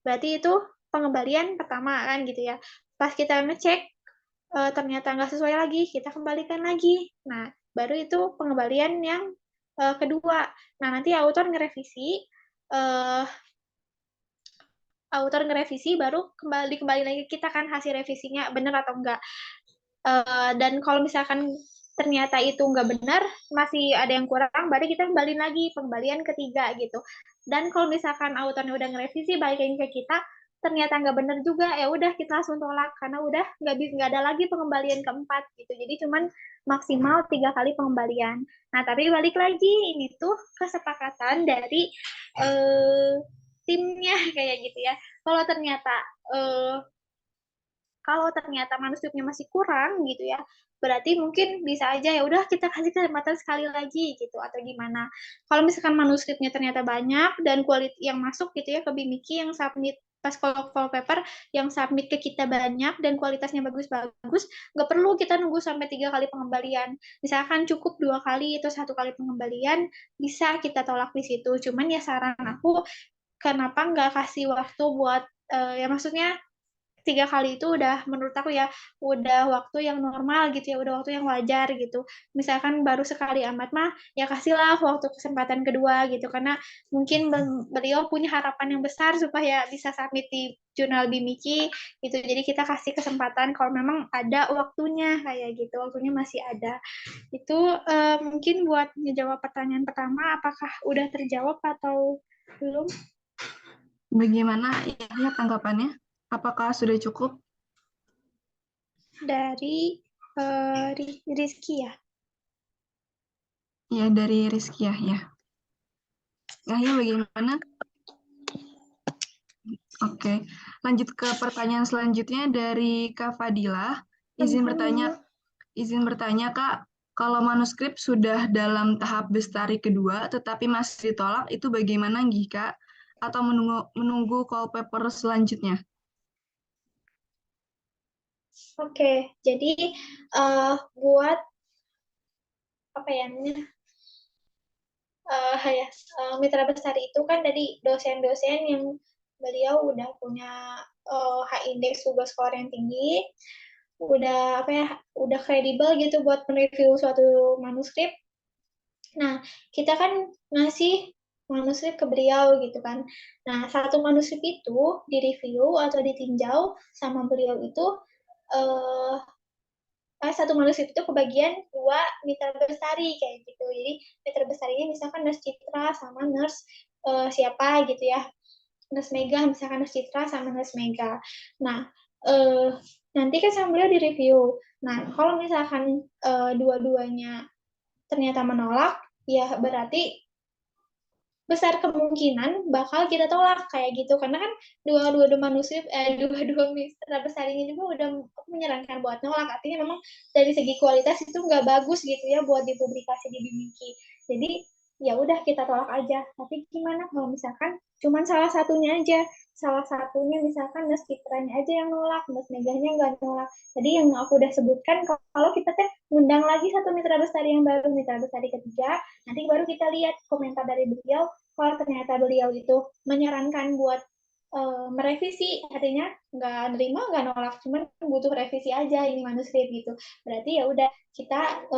Berarti itu pengembalian pertama kan gitu ya. Pas kita ngecek, ternyata nggak sesuai lagi, kita kembalikan lagi. Nah, baru itu pengembalian yang kedua. Nah, nanti eh, autor ngerevisi baru kembali lagi kita kan hasil revisinya benar atau enggak. Dan kalau misalkan ternyata itu nggak benar, masih ada yang kurang, berarti kita kembali lagi pengembalian ketiga gitu. Dan kalau misalkan autornya udah ngerevisi balikin ke kita, ternyata nggak benar juga, ya udah kita langsung tolak karena udah nggak ada lagi pengembalian keempat gitu. Jadi cuman maksimal 3 kali pengembalian. Nah tapi balik lagi ini tuh kesepakatan dari eh, timnya kayak gitu ya. Kalau ternyata eh, manuskripnya masih kurang gitu ya, berarti mungkin bisa aja ya udah kita kasih kesempatan sekali lagi gitu atau gimana. Kalau misalkan manuskripnya ternyata banyak dan kualitas yang masuk gitu ya ke Bimiki yang submit pas kalau paper yang submit ke kita banyak dan kualitasnya bagus-bagus, nggak perlu kita nunggu sampai 3 kali pengembalian. Misalkan cukup 2 kali atau 1 kali pengembalian, bisa kita tolak di situ. Cuman ya saran aku, kenapa nggak kasih waktu buat ya maksudnya 3 kali itu udah menurut aku ya udah waktu yang normal gitu ya, udah waktu yang wajar gitu. Misalkan baru sekali amat mah ya kasihlah waktu kesempatan kedua gitu, karena mungkin beliau punya harapan yang besar supaya bisa submit di jurnal Bimiki gitu. Jadi kita kasih kesempatan kalau memang ada waktunya kayak gitu, waktunya masih ada. Itu mungkin buat menjawab pertanyaan pertama, apakah udah terjawab atau belum? Bagaimana ya tanggapannya? Apakah sudah cukup? Dari Rizky ya. Ya, dari Rizky ya. Ya, bagaimana? Oke, lanjut ke pertanyaan selanjutnya dari Kak Fadila. Izin bertanya, Kak, kalau manuskrip sudah dalam tahap bestari kedua tetapi masih ditolak, itu bagaimana, Nggih, Kak? Atau menunggu call paper selanjutnya? Oke, jadi buat apa ya namanya, ya mitra besar itu kan dari dosen-dosen yang beliau udah punya high index tugas skor yang tinggi, udah apa ya, udah kredibel gitu buat mereview suatu manuskrip. Nah, kita kan ngasih manuskrip ke beliau gitu kan. Nah, satu manuskrip itu direview atau ditinjau sama beliau itu eh, satu manuskrip itu kebagian 2 mitra bestari kayak gitu. Jadi mitra bestarinya misalkan Nurse Citra sama Nurse siapa gitu ya. Nurse Mega, misalkan Nurse Citra sama Nurse Mega. Nah, nanti kan sama beliau direview. Nah, kalau misalkan dua-duanya ternyata menolak, ya berarti besar kemungkinan bakal kita tolak kayak gitu, karena kan dua-dua manuskrip dua-dua mitra besarnya juga udah menyarankan buat nolak, artinya memang dari segi kualitas itu nggak bagus gitu ya buat dipublikasi di Bimiki. Jadi ya udah kita tolak aja. Tapi gimana kalau misalkan cuman salah satunya misalkan Mas Citranya aja yang nolak, Mas Megahnya nggak nolak. Jadi yang aku udah sebutkan, kalau kita teh undang lagi satu mitra bestari yang baru, mitra bestari ketiga, nanti baru kita lihat komentar dari beliau. Kalau ternyata beliau itu menyarankan buat merevisi, artinya nggak nerima nggak nolak, cuman butuh revisi aja ini manuskrip gitu, berarti ya udah kita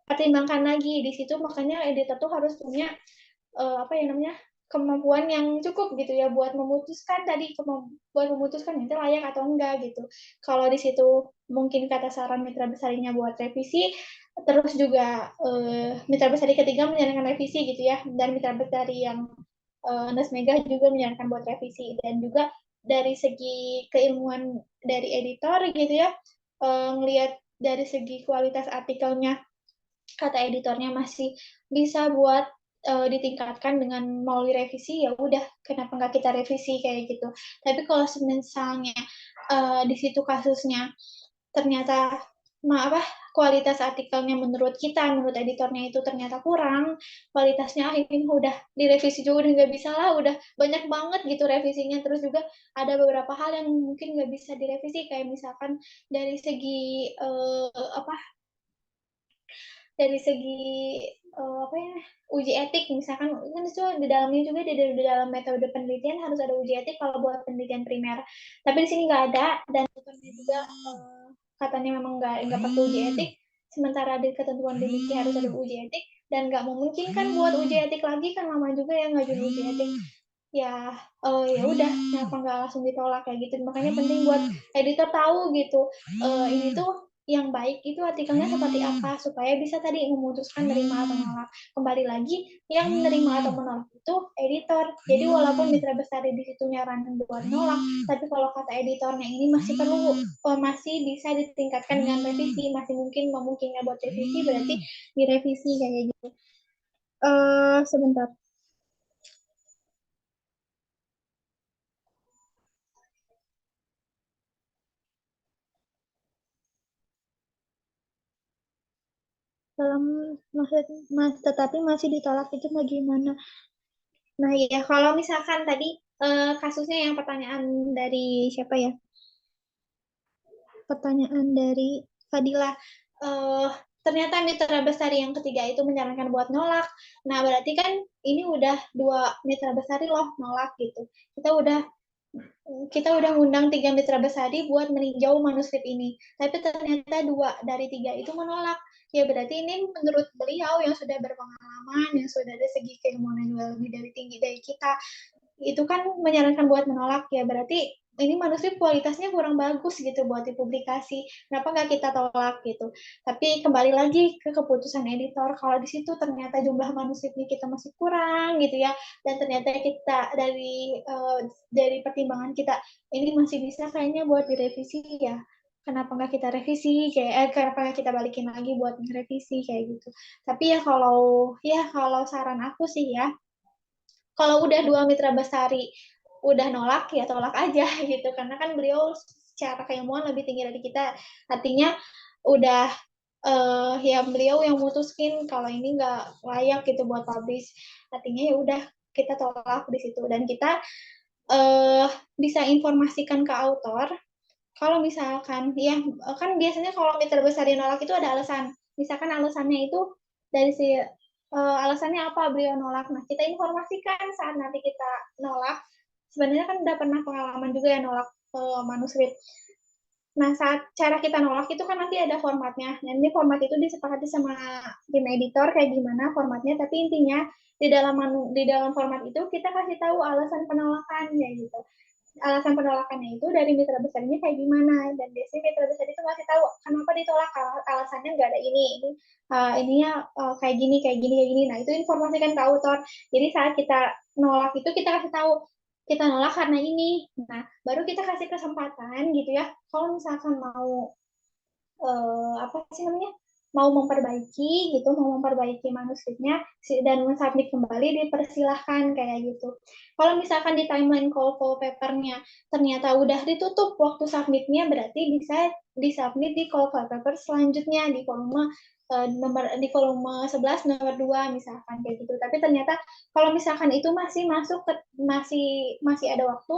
pertimbangkan lagi di situ. Makanya editor tuh harus punya apa ya namanya, kemampuan yang cukup gitu ya buat memutuskan tadi buat memutuskan itu layak atau enggak gitu. Kalau di situ mungkin kata saran mitra besarinya buat revisi, terus juga mitra besari ketiga menyarankan revisi gitu ya, dan mitra besari yang Nes Mega juga menyarankan buat revisi, dan juga dari segi keilmuan dari editor gitu ya, ngelihat dari segi kualitas artikelnya, kata editornya masih bisa buat ditingkatkan dengan melalui revisi, ya udah kenapa nggak kita revisi kayak gitu. Tapi kalau misalnya di situ kasusnya ternyata apa kualitas artikelnya menurut kita, menurut editornya itu ternyata kurang, kualitasnya akhirnya udah direvisi juga udah nggak bisa lah, udah banyak banget gitu revisinya. Terus juga ada beberapa hal yang mungkin nggak bisa direvisi, kayak misalkan dari segi apa dari segi apa ya, uji etik misalkan, kan itu di dalamnya juga di dalam metode penelitian harus ada uji etik kalau buat penelitian primer, tapi di sini nggak ada, dan autornya juga katanya memang nggak pakai uji etik, sementara di ketentuan DIKI harus ada uji etik, dan nggak memungkinkan buat uji etik lagi, kan lama juga ya ngajuin uji etik. Ya ya udah kenapa nggak langsung ditolak kayak gitu. Makanya penting buat editor tahu gitu, ini tuh yang baik itu artikelnya seperti apa, supaya bisa tadi memutuskan menerima atau menolak. Kembali lagi, yang menerima atau menolak itu editor. Jadi walaupun mitra besar di situ nyaranin buat nolak, tapi kalau kata editornya ini masih perlu, masih bisa ditingkatkan dengan revisi, masih memungkinkan buat revisi, berarti direvisi kayak gitu. Sebentar. Dalam tetapi masih ditolak itu bagaimana? Nah ya, kalau misalkan tadi kasusnya yang pertanyaan dari siapa ya? Pertanyaan dari Fadila. Eh, Ternyata mitra besar yang ketiga itu menyarankan buat nolak. Nah berarti kan ini udah dua mitra besar loh nolak gitu. Kita udah ngundang 3 mitra besari buat meninjau manuskrip ini. Tapi ternyata 2 dari 3 itu menolak. Ya berarti ini menurut beliau yang sudah berpengalaman, yang sudah ada segi keilmuan yang lebih dari tinggi dari kita, itu kan menyarankan buat menolak. Ya berarti ini manuskrip kualitasnya kurang bagus gitu buat dipublikasi. Kenapa nggak kita tolak gitu? Tapi kembali lagi ke keputusan editor. Kalau di situ ternyata jumlah manuskripnya kita masih kurang gitu ya, dan ternyata kita dari pertimbangan kita ini masih bisa kayaknya buat direvisi, ya kenapa nggak kita revisi, kenapa nggak kita balikin lagi buat revisi kayak gitu. Tapi ya kalau saran aku sih ya, kalau udah 2 mitra besari udah nolak ya tolak aja gitu, karena kan beliau secara keilmuan lebih tinggi dari kita, artinya udah ya beliau yang mutuskin kalau ini nggak layak gitu buat publish, artinya ya udah kita tolak di situ, dan kita uh, bisa informasikan ke autor kalau misalkan ya, kan biasanya kalau mitra besar nolak itu ada alasan, misalkan alasannya itu dari si alasannya apa beliau nolak. Nah kita informasikan saat nanti kita nolak, sebenarnya kan udah pernah pengalaman juga ya nolak manuskrip. Nah, saat cara kita nolak itu kan nanti ada formatnya. Nah, ini format itu disepakati sama tim editor kayak gimana formatnya, tapi intinya di dalam format itu kita kasih tahu alasan penolakannya gitu. Alasan penolakannya itu dari mitra besarnya kayak gimana, dan biasanya mitra besar itu ngasih tahu kenapa ditolak, alasannya nggak ada ininya kayak gini kayak gini. Nah, itu informasikan ke autor. Jadi saat kita nolak itu kita kasih tahu kita nolak karena ini. Nah, baru kita kasih kesempatan gitu ya, kalau misalkan mau apa sih namanya, mau memperbaiki manuskripnya dan mensubmit kembali, dipersilahkan kayak gitu. Kalau misalkan di timeline call papernya ternyata udah ditutup waktu submitnya, berarti bisa disubmit di call paper selanjutnya di volume 11 nomor 2 misalkan kayak gitu. Tapi ternyata kalau misalkan itu masih ada waktu,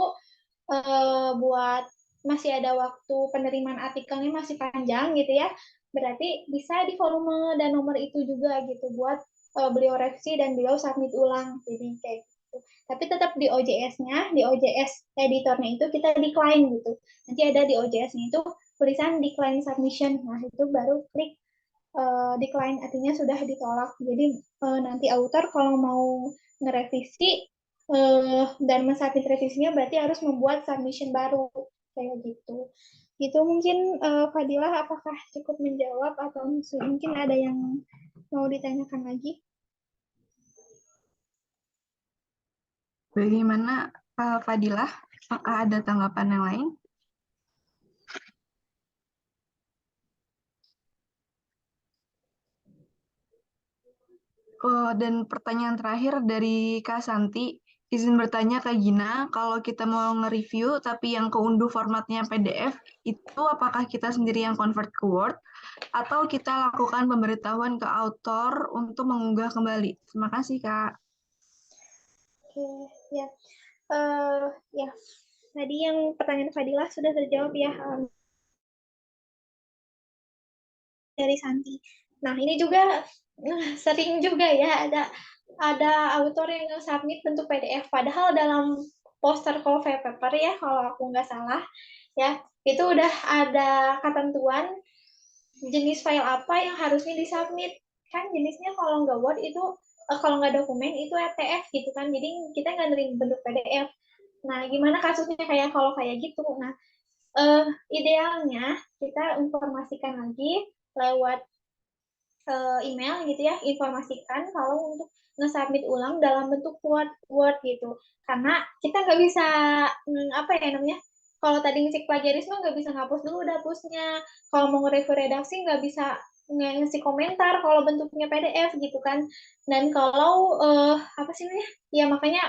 buat masih ada waktu penerimaan artikelnya masih panjang gitu ya, berarti bisa di volume dan nomor itu juga gitu buat beliau revisi dan beliau submit ulang, jadi kayak gitu. Tapi tetap di OJS-nya, di OJS editornya itu kita decline gitu, nanti ada di OJS-nya itu tulisan decline submission, nah itu baru klik decline, artinya sudah ditolak. Jadi nanti author kalau mau ngerevisi dan mensubmit revisinya berarti harus membuat submission baru kayak gitu. Itu mungkin Fadilah apakah cukup menjawab atau mungkin ada yang mau ditanyakan lagi? Bagaimana Fadilah? Apakah ada tanggapan yang lain? Oh, dan pertanyaan terakhir dari Kak Santi, izin bertanya Kak Gina, kalau kita mau nge-review tapi yang keunduh formatnya PDF, itu apakah kita sendiri yang convert ke Word atau kita lakukan pemberitahuan ke author untuk mengunggah kembali? Terima kasih Kak. Oke, ya. Ya, tadi yang pertanyaan Fadilah sudah terjawab ya dari Santi. Nah, ini juga sering juga ya ada autor yang submit bentuk PDF padahal dalam poster qualified paper ya kalau aku nggak salah ya itu udah ada ketentuan jenis file apa yang harusnya disubmit kan jenisnya kalau nggak Word itu kalau nggak dokumen itu RTF gitu kan jadi kita nggak nerima bentuk PDF. Nah gimana kasusnya kayak kalau kayak gitu. Nah idealnya kita informasikan lagi lewat email gitu ya informasikan kalau untuk nge-submit ulang dalam bentuk Word gitu karena kita nggak bisa apa ya namanya kalau tadi ngecek plagiarisme nggak bisa ngapus dulu dapusnya kalau mau nge-review redaksi nggak bisa ngasih komentar kalau bentuknya PDF gitu kan dan kalau apa sih namanya ya makanya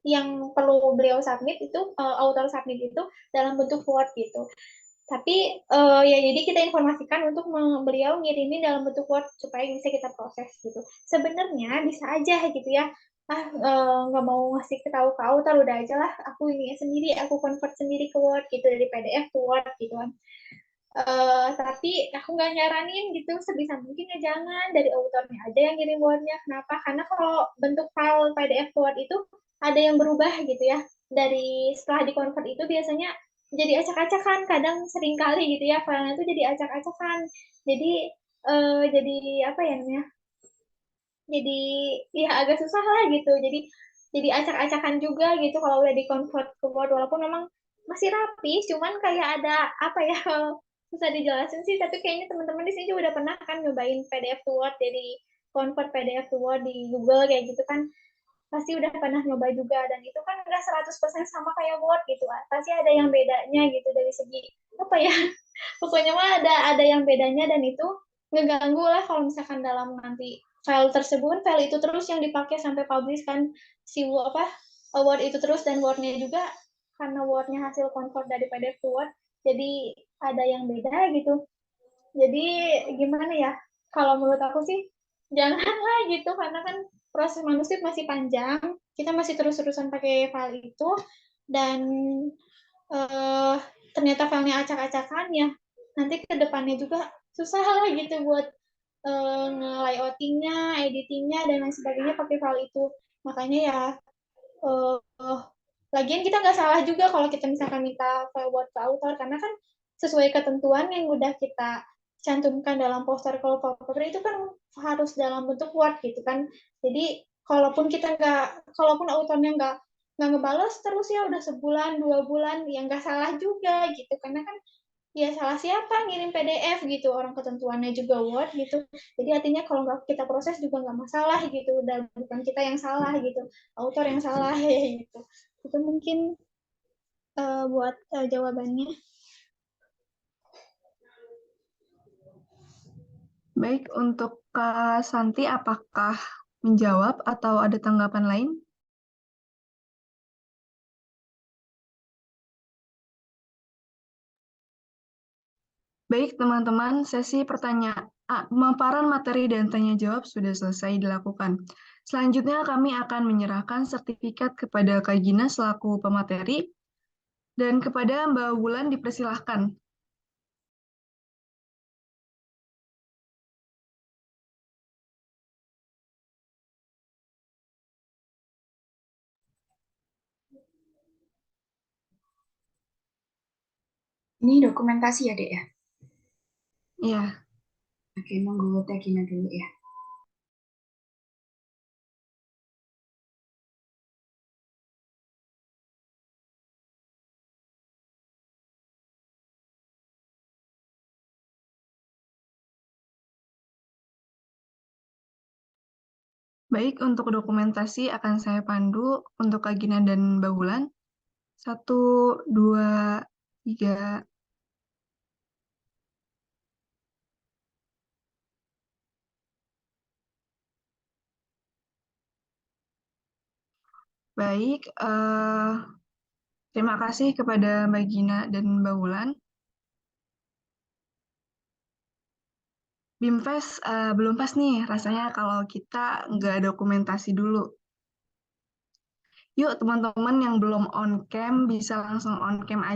yang perlu beliau submit itu author submit itu dalam bentuk Word gitu tapi ya jadi kita informasikan untuk beliau ngirimin dalam bentuk Word supaya bisa kita proses gitu. Sebenarnya bisa aja gitu ya. Nggak mau ngasih tahu ke author udah aja lah aku ini sendiri aku convert sendiri ke Word gitu dari PDF ke Word gitu kan. Tapi aku nggak nyaranin gitu sebisa mungkin ya jangan dari autornya aja yang ngirim Word-nya. Kenapa? Karena kalau bentuk file PDF ke Word itu ada yang berubah gitu ya. Dari setelah di-convert itu biasanya jadi acak-acakan, kadang sering kali gitu ya filenya itu jadi acak-acakan. Jadi jadi apa ya namanya? Jadi ya agak susah lah gitu. Jadi acak-acakan juga gitu kalau udah di-convert ke Word walaupun memang masih rapi, cuman kayak ada apa ya kalau susah dijelasin sih, tapi kayaknya teman-teman di sini juga udah pernah kan nyobain PDF to Word, jadi convert PDF to Word di Google kayak gitu kan, pasti udah pernah nyoba juga, dan itu kan udah 100% sama kayak Word gitu, pasti ada yang bedanya gitu dari segi, apa ya, pokoknya mah ada yang bedanya, dan itu ngeganggu lah kalau misalkan dalam nanti file tersebut, file itu terus yang dipakai sampai publish kan, si apa, Word itu terus, dan Word-nya juga, karena Word-nya hasil convert dari PDF to Word, jadi ada yang beda gitu. Jadi gimana ya? Kalau menurut aku sih janganlah gitu karena kan proses manuskrip masih panjang, kita masih terus-terusan pakai file itu dan eh, ternyata filenya acak-acakan ya. Nanti ke depannya juga susah lah gitu buat nge-layoutingnya, editingnya dan lain sebagainya pakai file itu. Makanya ya uh, lagian kita nggak salah juga kalau kita misalkan minta file Word ke author karena kan sesuai ketentuan yang udah kita cantumkan dalam poster kalau paper itu kan harus dalam bentuk Word gitu kan. Jadi kalaupun autornya nggak ngebales terus ya udah sebulan 2 bulan ya nggak salah juga gitu karena kan ya salah siapa ngirim PDF gitu orang ketentuannya juga Word gitu jadi artinya kalau nggak kita proses juga nggak masalah gitu dan bukan kita yang salah gitu autor yang salah ya gitu itu mungkin buat jawabannya. Baik, untuk Kak Santi, apakah menjawab atau ada tanggapan lain? Baik, teman-teman, sesi pemaparan materi dan tanya jawab sudah selesai dilakukan. Selanjutnya, kami akan menyerahkan sertifikat kepada Kak Gina selaku pemateri dan kepada Mbak Wulan dipersilahkan. Ini dokumentasi ya, Dek ya? Ya, Oke, monggo Teh Gina dulu ya. Baik, untuk dokumentasi akan saya pandu untuk Kak Gina dan Mbak Wulan. 1, 2, 3. Baik, terima kasih kepada Mbak Gina dan Mbak Wulan. BIMFest belum pas nih rasanya kalau kita nggak dokumentasi dulu. Yuk teman-teman yang belum on cam bisa langsung on cam aja.